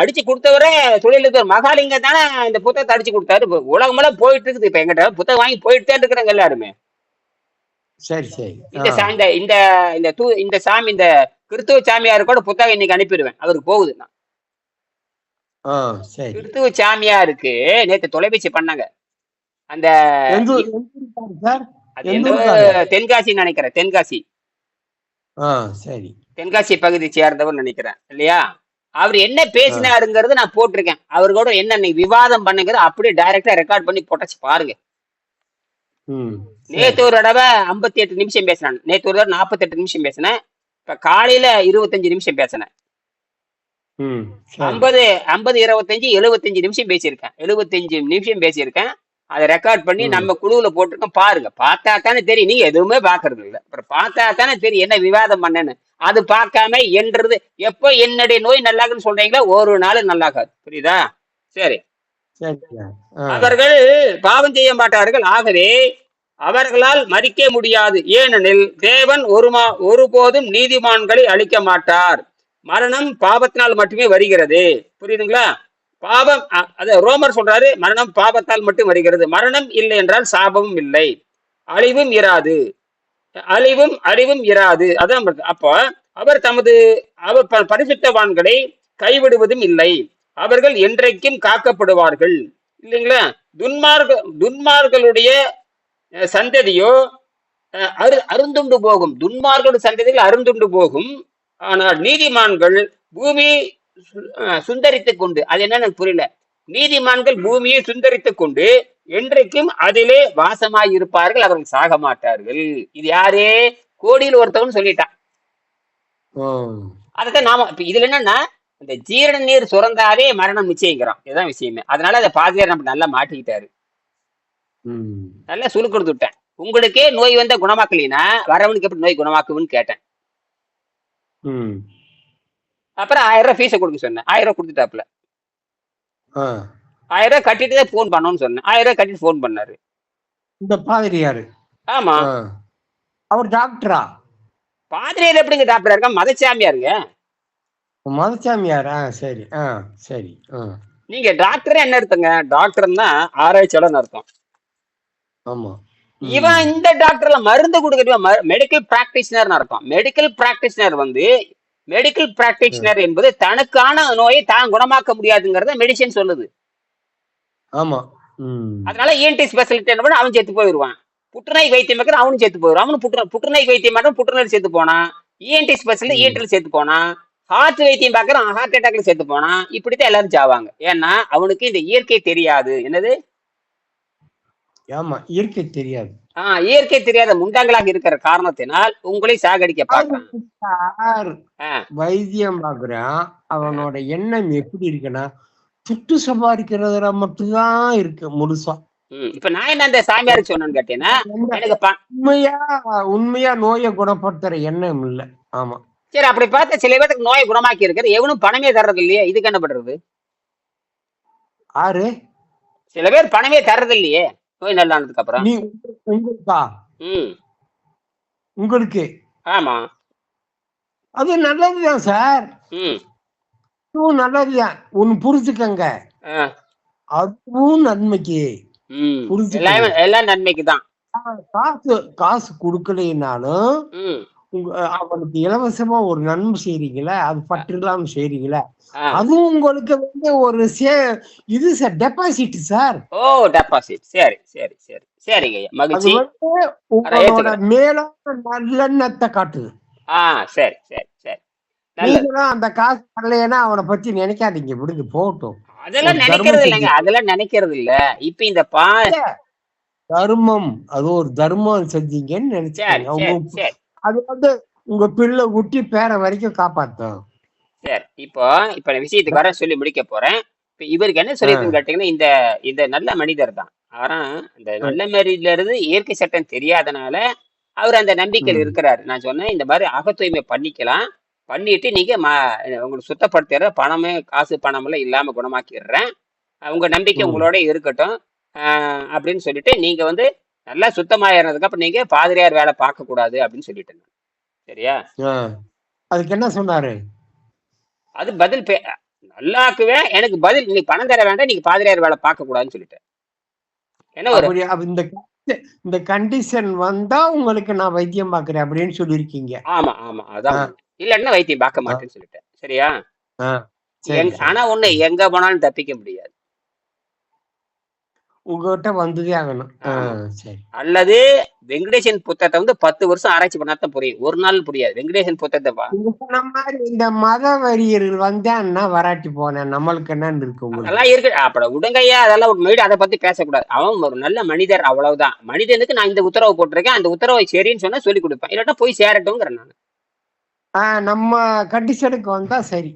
அடிச்சு கொடுத்தவரே தொழிலதிபர் மகாலிங்க தானே இந்த புத்தகத்தை அடிச்சு கொடுத்தாரு. உலகமெல்லாம் போயிட்டு இருக்குது. இப்ப எங்கிட்ட புத்தகம் வாங்கி போயிட்டு தான் இருக்கிறாங்க எல்லாருமே. சரி சரி. இந்த சாமி, இந்த கிறிஸ்துவ சாமியாரு கூட புத்தகம் இன்னைக்கு அனுப்பிடுவேன். அவருக்கு போகுது. கிறிஸ்துவ சாமியாருக்கு நேற்று தொலைபேசி பண்ணாங்க. அந்த தென்காசி நினைக்கிறேன். தென்காசி தென்காசி பகுதி சேர்ந்தவர் நினைக்கிறேன் இல்லையா? அவர் என்ன பேசினாருங்கிறது நான் போட்டிருக்கேன். அவரு கூட என்ன விவாதம் பண்ணுங்கிறது அப்படியே டைரக்டா ரெக்கார்ட் பண்ணி போட்டாச்சு பாருங்க. நேத்து ஒரு தடவை 58 நிமிஷம் பேசினேன். நேத்து ஒரு தடவை 48 நிமிஷம் பேசினேன். இப்ப காலையில 25 நிமிஷம் பேசினேன். 50 25 75 நிமிஷம் பேசியிருக்கேன். 75 நிமிஷம் பேசியிருக்கேன். அதை ரெக்கார்ட் பண்ணி நம்ம குழுவுல போட்டிருக்கோம். பாருங்க. பார்த்தா தானே தெரியும். நீங்க எதுவுமே பாக்குறது இல்லை. அப்புறம் பார்த்தா தானே தெரியும் என்ன விவாதம் பண்ணேன்னு. அது பார்க்காம என்றது எப்போ என்னுடைய நோய் நல்லாகுன்னு சொல்றீங்களா, ஒரு நாள் நல்லாகாது. புரியுதா? சரி. அவர்கள் பாவம் செய்ய மாட்டார்கள். ஆகவே அவர்களால் மறிக்க முடியாது. ஏனெனில் தேவன் ஒருபோதும் நீதிமான்களை அழிக்க மாட்டார். மரணம் பாவத்தினால் மட்டுமே வருகிறது. புரியுதுங்களா? பாவம், அத ரோமர் சொல்றாரு, மரணம் பாவத்தால் மட்டும் வருகிறது. மரணம் இல்லை என்றால் சாபமும் இல்லை, அழிவும் இராது. அழிவும் இராது. அதான். அப்போ அவர் பரிசுத்தவான்களை கைவிடுவதும் இல்லை. அவர்கள் என்றைக்கும் காக்கப்படுவார்கள். இல்லைங்களா? துன்மார்களுடைய சந்ததியோ அருந்துண்டு போகும். துன்மார்களுடைய சந்ததிகள் அருந்துண்டு போகும். ஆனால் நீதிமான்கள் பூமி சுந்தரித்துக் கொண்டு, அது என்னன்னு புரியல. நீதிமான்கள் பூமியை சுந்தரித்துக் கொண்டு என்றைக்கும் அதிலே வாசமாய் இருப்பார்கள், அவர்கள் சாக மாட்டார்கள். இது யாரு? கோடியில் ஒருத்தவன் சொல்லிட்டான். அதுதான் நாம இப்ப இதுல என்னன்னா, இந்த ஜீரண நீர் சுரந்தாலே மரணம் நிச்சயிங்கிறோம். இதுதான் விஷயமே. அதனால அதை பாதியார் நம்ம நல்லா மாட்டிக்கிட்டாரு. நல்லா சுருக்கெடுத்து விட்டேன். உங்களுக்கே நோய் வந்த குணமாக்கலினா வரவனுக்கு எப்படி நோய் குணமாக்குன்னு கேட்டேன். அப்புறம் 1000 ரூபாய் ஃபீஸை கொடுக்க சொன்னேன். 1000 ரூபாய் கொடுத்துட்டாப்ல. 1000 ரூபாய் கட்டிட்டு தான் போன் பண்ணணும்னு சொன்னேன். 1000 ரூபாய் கட்டிட்டு போன் பண்ணாரு. இந்த பாதிரியாரு? ஆமா. அவர் டாக்டரா? பாதிரியார் எப்படிங்க டாக்டரா இருக்கா? மதச்சாமியாருங்க. மதச்சாமியாரா? சரி சரி. நீங்க டாக்டரே என்ன அர்த்தங்க? டாக்டர்னா ஆராய்ச்சியாளர்னு அர்த்தம். ஆமா. இவன் இந்த டாக்டர்ல மருந்து கொடுக்க மெடிக்கல் பிராக்டிஷனர்னு அர்த்தம். மெடிக்கல் பிராக்டிஷனர் வந்து மெடிக்கல் பிராக்டிஷனர் என்பது தனக்கான நோயை தான் குணமாக்க முடியாதுங்கிறத மெடிசின் சொல்லுது. ஆமா. அதனால இஎன்டி ஸ்பெஷலிஸ்ட் என்ன பண்ண அவன் செத்து போயிடுவான். புற்றுநோய் வைத்தியம் பார்க்கற அவனும் செத்து போயிடுவான். அவனு புற்றுநோய் வைத்தியம் மட்டும் புற்றுநோய் செத்து போனான். இஎன்டி ஸ்பெஷலிஸ்ட் இஎன்டில செத்து போனான். ஹார்ட் வைத்தியம் பார்க்கறான் ஹார்ட் அட்டாக்ல செத்து போனான். இப்படித்தான் எல்லாரும் சாவாங்க. ஏன்னா அவனுக்கு இந்த இயற்கை தெரியாது. என்னது? ஆமா, இயற்கை தெரியாது. இயற்கை தெரியாத முண்டாங்களாக இருக்கிற காரணத்தினால் உங்களை சாகடிக்க பார்க்கிறான். வைத்தியம் பார்க்கிறான். அவனோட எண்ணம் எப்படி இருக்குன்னா சுட்டு சம்பாதிக்கிறதுல மட்டும்தான் இருக்கு முழுசா. இப்ப நான் என்ன அந்த சாமியாருக்கு சொன்னேன்னு கேட்டீங்கன்னா, உண்மையா நோயை குணப்படுத்துற எண்ணம் இல்ல. ஆமா. சரி, அப்படி பார்த்தா சில பேருக்கு நோயை குணமாக்கி இருக்கிற எவனும் பணமே தர்றது இல்லையே, இதுக்கு என்ன பண்றது? ஆறு சில பேர் பணமே தர்றது இல்லையே நோய் நல்லானதுக்கு அப்புறம். உங்களுக்கா? உங்களுக்கு? ஆமா, அது நல்லதுதான் சார். அதுவும் நல்லதுதான். ஒண்ணு புரிஞ்சுக்கங்க, அதுவும் நன்மைக்கு. எல்லாம் நன்மைக்கு தான். காசு கொடுக்கலைனாலும் அவனுக்கு இலவசமா ஒரு நன்மை செய்றீங்களா, அது பற்றில்லாம செய்றீங்களா, அதுவும் உங்களுக்கு வந்து ஒரு இது சார், டெபாசிட் சார். ஓ, டெபாசிட். சரி சரி சரி சரிங்க, மகிழ்ச்சி. உங்களோட மேலான நல்லெண்ணத்தை காட்டுது. சரி சரி சரி. அந்த காசு வரலைன்னா அவனை பத்தி நினைக்காதீங்க, விடுங்க போகட்டும். அதெல்லாம் நினைக்கிறது இல்லைங்க, அதெல்லாம் நினைக்கிறது இல்ல. இப்ப இந்த தர்மம், அது ஒரு தர்மம் செஞ்சீங்கன்னு நினைச்சாங்க. அது வந்து உங்க பிள்ளை குட்டி பேர வரைக்கும் காப்பாத்தும். சரி, இப்போ விஷயத்துக்கு வர சொல்லி முடிக்க போறேன். இப்ப இவருக்கு என்ன சொல்லிருக்குன்னு கேட்டீங்கன்னா, இந்த நல்ல மனிதர் தான். ஆனா இந்த நல்ல மனிதர்ல இருந்து இயற்கை சட்டம் தெரியாதனால அவர் அந்த நம்பிக்கையில் இருக்கிறாரு. நான் சொன்னேன், இந்த மாதிரி அகத்தூய்மை பண்ணிக்கலாம், பண்ணிட்டு நீங்க உங்களுக்கு சுத்தப்படுத்திடுற பணமே காசு பணம் எல்லாம் இல்லாம குணமாக்கிடுறேன், உங்க நம்பிக்கை உங்களோட இருக்கட்டும் அப்படின்னு சொல்லிட்டு நீங்க வந்து நல்லா சுத்தமாயிறதுக்கு அப்புறம் நீங்க பாதிரியார் வேலை பார்க்க கூடாது அப்படின்னு சொல்லிட்டேன். சரியா? அதுக்கு என்ன சொன்னாரு? அது பதில் நல்லாக்குவேன், எனக்கு பதில் நீ பணம் தர வேண்டாம், நீங்க பாதிரியார் வேலை பார்க்க கூடாதுன்னு சொல்லிட்டேன். என்ன ஒரு இந்த கண்டிஷன் வந்தா உங்களுக்கு நான் வைத்தியம் பார்க்கிறேன் அப்படின்னு சொல்லிருக்கீங்க. ஆமா ஆமா, அதான். இல்லன்னா வைத்தியம் பார்க்க மாட்டேன்னு சொல்லிட்டேன். சரியா? ஆனா ஒண்ணு, எங்க போனாலும் தப்பிக்க முடியாது, உங்ககிட்ட வந்துதே ஆகணும். அல்லது வெங்கடேசன் புத்தகத்தை வந்து 10 வருஷம் ஆராய்ச்சி பண்ணாதான் புரியும், ஒரு நாள் புரியாது. வெங்கடேசன் புத்தகத்தை இந்த மத வரியர்கள் வந்தா வராட்டி போனேன், நம்மளுக்கு என்னன்னு இருக்கு, அதெல்லாம் இருக்கு. அப்பட உடங்கையா, அதெல்லாம் மீடு அதை பத்தி பேசக்கூடாது. அவன் ஒரு நல்ல மனிதர், அவ்வளவுதான். மனிதனுக்கு நான் இந்த உத்தரவு போட்டிருக்கேன், அந்த உத்தரவை சரின்னு சொன்னா சொல்லி கொடுப்பேன், இல்லாட்டா போய் சேரட்டும்ங்கிறேன் நான். நம்ம கண்டிஷனுக்கு வந்தா சரி.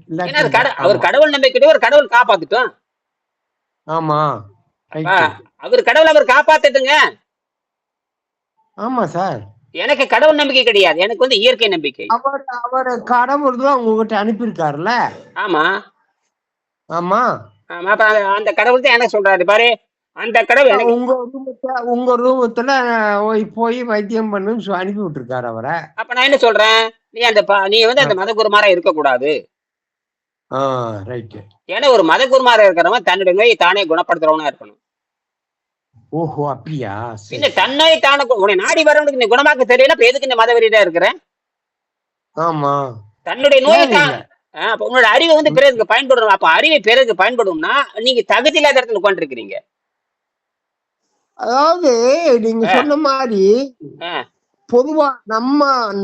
அவர் கடவுள் நம்பிக்கை, ஒரு கடவுள் காப்பாத்துட்டோம். ஆமா, அவர் கடவுள், அவர் காப்பாத்துட்டுங்க. ஆமா சார், எனக்கு கடவுள் நம்பிக்கை கிடையாது, எனக்கு வந்து இயற்கை நம்பிக்கை. அவர் கடவுள் தான் உங்ககிட்ட அனுப்பியிருக்காருல்ல. ஆமா ஆமா ஆமா. அப்ப அந்த கடவுள் தான் என்ன சொல்றாரு பாரு, அந்த கடவுள் உங்க ரூபத்துல போய் வைத்தியம் பண்ணுன்னு அனுப்பி விட்டுருக்காரு அவரை. அப்ப நான் என்ன சொல்றேன், நீ வந்து அந்த மத குருமாரா இருக்க கூடாது. ஏன்னா ஒரு மத குருமாரா இருக்கிறவன் தன்னுடைய நோயை தானே குணப்படுத்துறவனா இருக்கணும். ஓஹோ, அப்படியா? இல்ல, தன்னை தானே உன்னை நாடி வரவனுக்கு நீ குணமாக்க தெரியல, இப்ப எதுக்கு இந்த மத வெறியா இருக்கிற? ஆமா, தன்னுடைய நோயை தான். அப்ப உன்னோட அறிவை வந்து பிறருக்கு பயன்படணும். அப்ப அறிவை பிறருக்கு பயன்படும்னா நீங்க தகுதி இல்லாத இடத்துல உட்காந்துருக்கிறீங்க. அதாவது நீங்க சொன்ன மாதிரி பொதுவா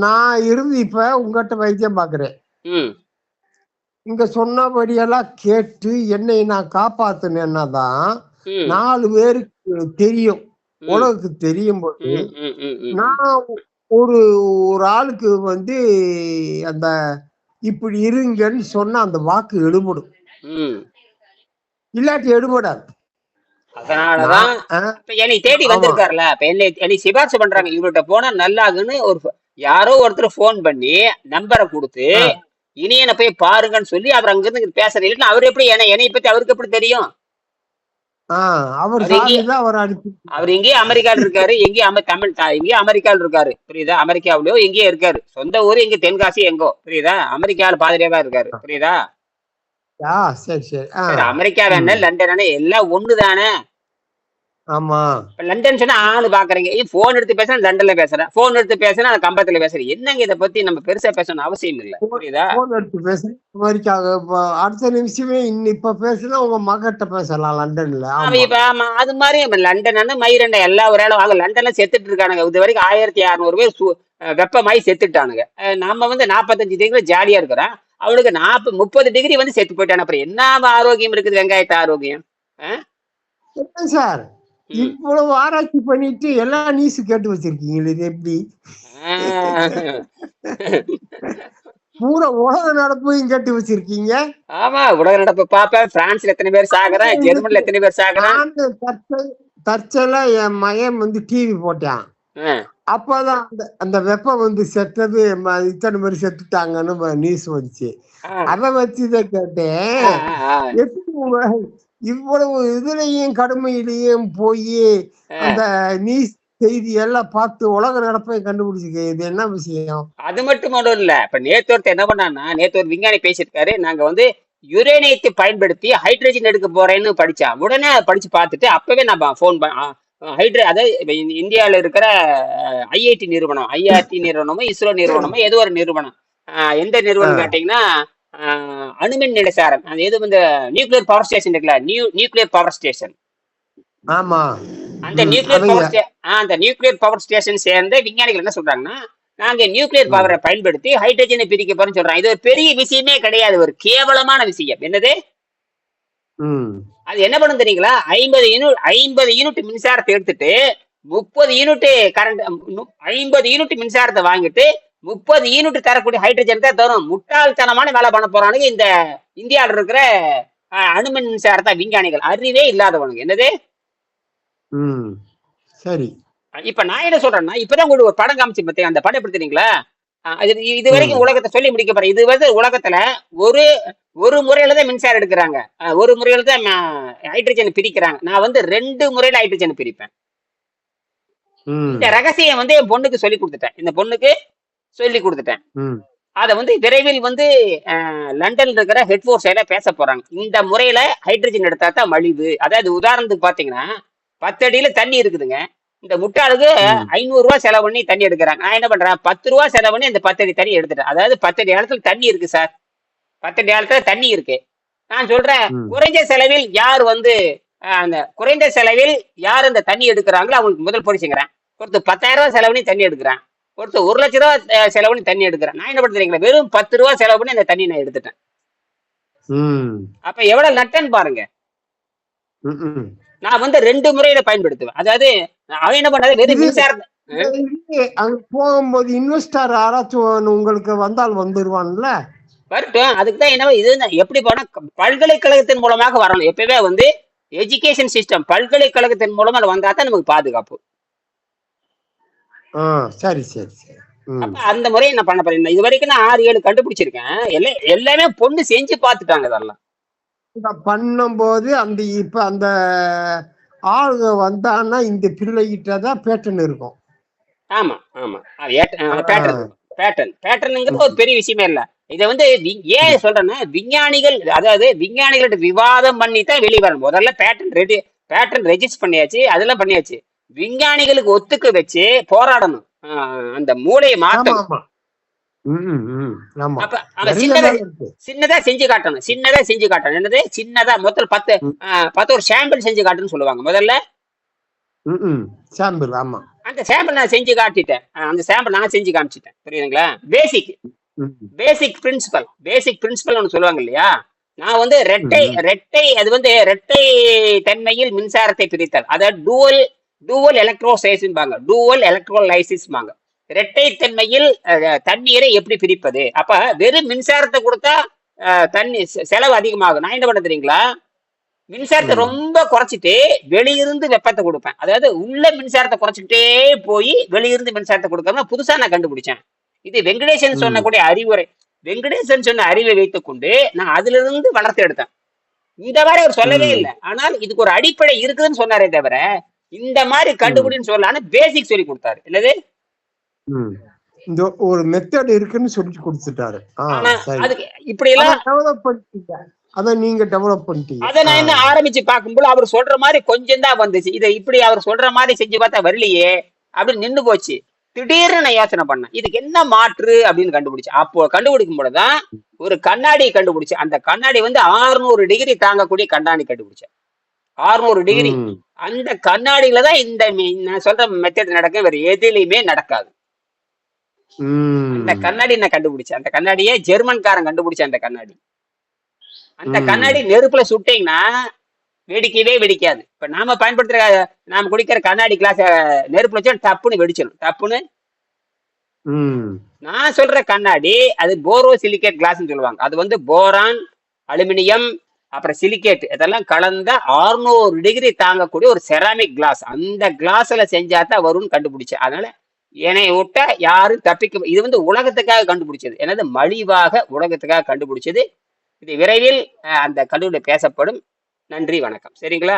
நான் இருந்து இப்ப உங்ககிட்ட வைத்தியம் பாக்குறேன், இங்க சொன்னபடியெல்லாம் கேட்டு என்னை நான் காப்பாத்தினேன்னா தான் ம் 4 பேருக்கு தெரியும், ம் உலகுக்கு தெரியும் போது, ம் ம் ம் ம் ம் நான் ஒரு ஒரு ஆளுக்கு வந்து அந்த இப்படி இருங்கன்னு சொன்னா அந்த வாக்கு எடுபடும், ம். இல்லாட்டி எடுபடாது. அதனாலதான் நான் இப்ப என்னை தேடி ஆமா. வந்திருக்காருல்ல. இப்ப என்னை சிபாரிசு பண்றாங்க. இவர்கிட்ட போனா நல்லாகுன்னு யாரோ ஒருத்தர் போன் பண்ணி நம்பரை கொடுத்து ஆ, இனியனை போய் பாருங்கன்னு சொல்லி அவர் அங்கிருந்து பேசுறது. இல்லைன்னா அவர் எப்படி என்னை பத்தி அவருக்கு எப்படி தெரியும்? ஆ, அவர் அவர் எங்கேயும் சார்பில் அவர் அனுப்பி. அவர் எங்கேயும் அமெரிக்கால இருக்காரு, எங்கேயும் எங்கேயும் அமெரிக்கால இருக்காரு, புரியுதா? அமெரிக்காவிலயோ எங்கேயோ இருக்காரு. சொந்த ஊரு எங்க தென்காசி எங்கோ, புரியுதா? அமெரிக்கால பாதிரியாவா இருக்காரு, புரியுதா? ஆ, சரி சரி. ஆ, சரி, அமெரிக்கா வேணா ம், லண்டன் எல்லாம் ஒண்ணுதானே. ஆமா. இப்ப லண்டன் சொன்னா ஆளு பாக்குறீங்க, போன் எடுத்து பேசுறேன் லண்டன்ல பேசுறேன், போன் எடுத்து பேசுறேன் அந்த கம்பத்துல பேசுறேன். என்னங்க இதை பத்தி நம்ம பெருசா பேசணும் அவசியம் இல்லை, புரியுதா? போன் எடுத்து பேசுறேன் அமெரிக்காக. அடுத்த நிமிஷமே இப்ப பேசுனா உங்க மகிட்ட பேசலாம் லண்டன்ல. அவன் ஆமா. இப்ப ஆமா, அது மாதிரி இப்ப லண்டன் மயிரண்ட எல்லா ஒரு இடம் வாங்க. லண்டன்ல செத்துட்டு இருக்கானுங்க இது வரைக்கும் 1600 பேர் வெப்பமாயி செத்துட்டானுங்க. நாம 45 டிகிரி ஜாலியா இருக்கிறோம். அவனுக்கு 30 டிகிரி செத்து போயிட்டான். அப்புறம் என்ன ஆரோக்கியம் இருக்குது வெங்காயத்து ஆரோக்கியம்? அஹ் என்ன சார், உம் இவ்வளவு ஆராய்ச்சி பண்ணிட்டு எல்லா நியூஸ் கேட்டு வச்சிருக்கீங்களே, இது எப்படி? ஆஹ் பூரா உலக நடப்பையும் கேட்டு வச்சிருக்கீங்க. ஆமா, உலக நடப்பு பாப்பேன். பிரான்ஸ்ல எத்தனை பேர் சாகுறான், ஜெர்மன்ல எத்தனை பேர் சாகுறான். நான் தற்செயலா என் மகன் டிவி போட்டான். ஆஹ் அப்பதான் அந்த அந்த வெப்பம் செத்தது, இத்தனை பேர் செத்துட்டாங்கன்னு நியூஸ் வந்துச்சு. ஆஹ் அதை வச்சுதான் கேட்டேன். ஆஹ் ஆஹ் எப்படி இவ்வளவு இதுலயும் கடுமையிலையும் போய் ஆஹ் அந்த நியூஸ் செய்தி எல்லாம் பார்த்து உலக நடப்பை கண்டுபிடிச்சிக்க, இது என்ன விஷயம்? அது மட்டும் இல்ல. இப்ப நேத்து ஒருத்தர் என்ன பண்ணான்னா, நேத்து ஒரு விஞ்ஞானி பேசியிருக்காரு. நாங்க யுரேனியத்தை பயன்படுத்தி ஹைட்ரஜன் எடுக்க போறேன்னு படிச்சான். உடனே படிச்சு பார்த்துட்டு அப்பவே நான் போன் அதாவது இந்தியாவில் இருக்கிற ஐஐடி நிறுவனம், ஐஆர்டி நிறுவனமோ இஸ்ரோ நிறுவனமோ ஏதோ ஒரு நிறுவனம். எந்த ஆ, நிறுவனம் கேட்டீங்கன்னா, அணுமின் நிலைசாரம், அது எது இந்த நியூக்ளியர் பவர் ஸ்டேஷன் இருக்குல்ல, நியூக்ளியர் பவர் ஸ்டேஷன். ஆமா. அந்த நியூக்ளியர் அவங்க பவர் அந்த நியூக்ளியர் பவர் ஸ்டேஷன் சேர்ந்த விஞ்ஞானிகள் என்ன சொல்றாங்கன்னா, நாங்க நியூக்ளியர் ம், பவரை பயன்படுத்தி ஹைட்ரஜனை பிரிக்க போறோம்னு சொல்றாங்க. இது ஒரு பெரிய விஷயமே கிடையாது, ஒரு கேவலமான விஷயம். என்னது? ம், அது என்ன பண்ணும் தெரியுங்களா? 50 யூனிட் மின்சாரத்தை எடுத்துட்டு 30 யூனிட் கரண்ட், 50 யூனிட் மின்சாரத்தை வாங்கிட்டு 30 யூனிட் தரக்கூடிய ஹைட்ரஜன் தான் தரும். முட்டாள்தனமான வேலை பண்ண போறானுங்க இந்த இந்தியாவில் இருக்கிற அணுமின் மின்சாரத்தை விஞ்ஞானிகள். அறிவே இல்லாதவனுங்க. என்னது? ம், சரி. இப்ப நான் என்ன சொல்றேன்னா, இப்பதான் உங்களுக்கு ஒரு படம் காமிச்சு பார்த்தேன். அந்த படம் எப்படி தெரியுங்களா? இது ம், வரைக்கும் உலகத்தை சொல்லி முடிக்க போறேன். இது உலகத்துல ஒரு ஒரு முறையில தான் மின்சாரம் எடுக்கிறாங்க. ஒரு முறையில தான் ஹைட்ரஜன் பிரிக்கிறாங்க. நான் 2 முறையில ஹைட்ரஜன் பிரிப்பேன். இந்த ம், ரகசியம் என் பொண்ணுக்கு சொல்லி கொடுத்துட்டேன். இந்த பொண்ணுக்கு சொல்லி கொடுத்துட்டேன். ம், அதை விரைவில் லண்டன்ல இருக்கிற ஹெட்ஃபோர்ஸ் எல்லாம் பேச போறாங்க. இந்த முறையில ஹைட்ரஜன் எடுத்தா தான் மலிவு. அதாவது உதாரணத்துக்கு பாத்தீங்கன்னா, 10 அடியில தண்ணி இருக்குதுங்க. இந்த முட்டாளுக்கு ம், 500 ரூபாய் செலவு பண்ணி தண்ணி எடுக்கிறாங்க. நான் என்ன பண்றேன், 10 ரூபாய் செலவு பண்ணி அந்த 10 அடி தண்ணி எடுத்துட்டேன். அதாவது 10 அடி ஆழத்துல தண்ணி இருக்கு சார். 10 அடி ஆழத்துல தண்ணி இருக்கு. நான் சொல்றேன், ம், குறைந்த செலவில் யார் அந்த குறைந்த செலவில் யார் அந்த தண்ணி எடுக்கிறாங்களோ அவங்களுக்கு முதல் பரிசுங்கிறேன். ஒருத்தர் 10,000 ரூபாய் செலவு பண்ணி தண்ணி எடுக்கிறான், ஒருத்தர் 1 லட்ச ரூபாய் செலவு பண்ணி தண்ணி எடுக்கிறேன். நான் என்ன பண்றீங்களா, வெறும் 10 ரூபாய் செலவு பண்ணி அந்த தண்ணி நான் எடுத்துட்டேன். ம், அப்ப எவ்வளவு நட்டன் பாருங்க. ம், ம். நான் 2 முறையில பயன்படுத்துவேன். அதாவது அவன் என்ன பண்றது, வெறும் இது மின்சாரத்தை அங்க போகும்போது இன்வெஸ்டர் யாராச்சும் உங்களுக்கு வந்தால் வந்துருவான்ல? வரட்டும். அதுக்கு தான் என்ன இது எப்படி போனா, பல்கலைக்கழகத்தின் மூலமாக வரணும். எப்பவே எஜுகேஷன் சிஸ்டம் பல்கலைக்கழகத்தின் மூலமா வந்தா தான் நமக்கு பாதுகாப்பு. சரி சரி சரி. அப்ப அந்த முறையை நான் பண்ண போறேன். இது வரைக்கும் நான் 6-7 கண்டுபிடிச்சிருக்கேன். எல்லாமே பொண்ணு செஞ்சு பார்த்துட்டாங்க. இதெல்லாம் பண்ணும்போது இப்ப அந்த ஆளுங்க வந்தான்னா இந்த பிள்ளைகிட்ட தான் பேட்டன் இருக்கும். ஆமா ஆமா, பேட்டர்னுங்கிறது ஒரு பெரிய விஷயமே இல்ல. இதை ஏன் சொல்றேன்னா, விஞ்ஞானிகள், அதாவது விஞ்ஞானிகள்ட்ட விவாதம் பண்ணி தான் வெளியே வரணும். முதல்ல பேட்டன் ரெஜிஸ்டர் பண்ணியாச்சு, அதெல்லாம் பண்ணியாச்சு. விஞ்ஞானிகளுக்கு ஒத்துக்க வச்சு போராடணும், அந்த மூளையை மாத்தணும். அப்ப அவன் சின்னதா செஞ்சு காட்டணும். என்னது சின்னதா? முதல்ல 10 ஒரு சாம்பிள் செஞ்சு காட்டுன்னு சொல்லுவாங்க முதல்ல. சாம்பிள். ஆமா, அந்த சாம்பிள் நான் செஞ்சு காட்டிட்டேன். அந்த சாம்பிள் நான் செஞ்சு காமிச்சிட்டேன். புரியுதுங்களா? பேசிக் பிரின்சிபல் ஒன்று சொல்லுவாங்க இல்லையா? நான் வந்து ரெட்டை அது வந்து ரெட்டை தன்மையில் மின்சாரத்தை பிரித்தல், அதாவது டூவல் எலக்ட்ரோலைசிஸ்பாங்க, டூவல் எலக்ட்ரோலைசிஸ்பாங்க. இரட்டை தன்மையில் தண்ணீரை எப்படி பிரிப்பது? அப்ப வெறும் மின்சாரத்தை கொடுத்தா தண்ணி செலவு அதிகமாகும். நான் என்ன பண்ண தெரியுங்களா, மின்சாரத்தை ரொம்ப குறைச்சிட்டு வெளியிருந்து வெப்பத்தை கொடுப்பேன். அதாவது உள்ள மின்சாரத்தை குறைச்சிக்கிட்டே போய் வெளியிருந்து மின்சாரத்தை கொடுக்காம புதுசா நான் கண்டுபிடிச்சேன். இது வெங்கடேசன் சொன்னக்கூடிய அறிவுரை. வெங்கடேசன் சொன்ன அறிவை வைத்துக் கொண்டு நான் அதுல இருந்து வளர்த்து எடுத்தேன். இந்த மாதிரி அவர் சொல்லவே இல்லை, ஆனால் இதுக்கு ஒரு அடிப்படை இருக்குதுன்னு சொன்னாரே தவிர இந்த மாதிரி கண்டுபிடின்னு சொல்லலான்னு பேசிக் சொல்லி கொடுத்தாரு. என்னது, இந்த ஒரு மெத்தட் இருக்குன்னு சொல்லி கொடுத்துட்டாரு. அதுக்கு இப்படி எல்லாம் டெவலப் பண்ணிட்டீங்க, அதை நீங்க டெவலப் பண்ணிட்டீங்க. அதை நான் என்ன ஆரம்பிச்சு பார்க்கும்போது அவர் சொல்ற மாதிரி கொஞ்சம் தான் வந்துச்சு. இதை இப்படி அவர் சொல்ற மாதிரி செஞ்சு பார்த்தா வரலையே அப்படின்னு நின்று போச்சு. திடீர்னு நான் யோசனை பண்ணேன், இதுக்கு என்ன மாற்று அப்படின்னு கண்டுபிடிச்சேன். அப்போ கண்டுபிடிக்கும் போதுதான் ஒரு கண்ணாடி கண்டுபிடிச்சேன். அந்த கண்ணாடி வந்து 600 டிகிரி தாங்கக்கூடிய கண்ணாடி கண்டுபிடிச்சேன். 600 டிகிரி. அந்த கண்ணாடியில தான் இந்த நான் சொல்ற மெத்தட் நடக்க, வேற எதுலையுமே நடக்காது. அந்த கண்ணாடி நான் கண்டுபிடிச்சேன். அந்த கண்ணாடியே ஜெர்மன்காரன் கண்டுபிடிச்சேன். அந்த கண்ணாடி நெருப்புல சுட்டீங்கன்னா வெடிக்கவே வெடிக்காது. இப்ப நாம பயன்படுத்துற நாம குடிக்கிற கண்ணாடி கிளாஸ் நெருப்புல வச்சா டப்புன்னு வெடிச்சிடும். டப்புன்னு. நான் சொல்ற கண்ணாடி அது போரோ சிலிகேட் கிளாஸ் சொல்லுவாங்க. அது வந்து போரான், அலுமினியம், அப்புறம் சிலிகேட் இதெல்லாம் கலந்த 600 டிகிரி தாங்கக்கூடிய ஒரு செராமிக் கிளாஸ். அந்த கிளாஸ்ல செஞ்சாதான் வரும்னு கண்டுபிடிச்சேன். அதனால என்னை விட்டா யாரும் தப்பிக்க. இது வந்து உலகத்துக்காக கண்டுபிடிச்சது. எனது மலிவாக உலகத்துக்காக கண்டுபிடிச்சது. இது விரைவில் அந்த கல்லூரியில் பேசப்படும். நன்றி, வணக்கம். சரிங்களா?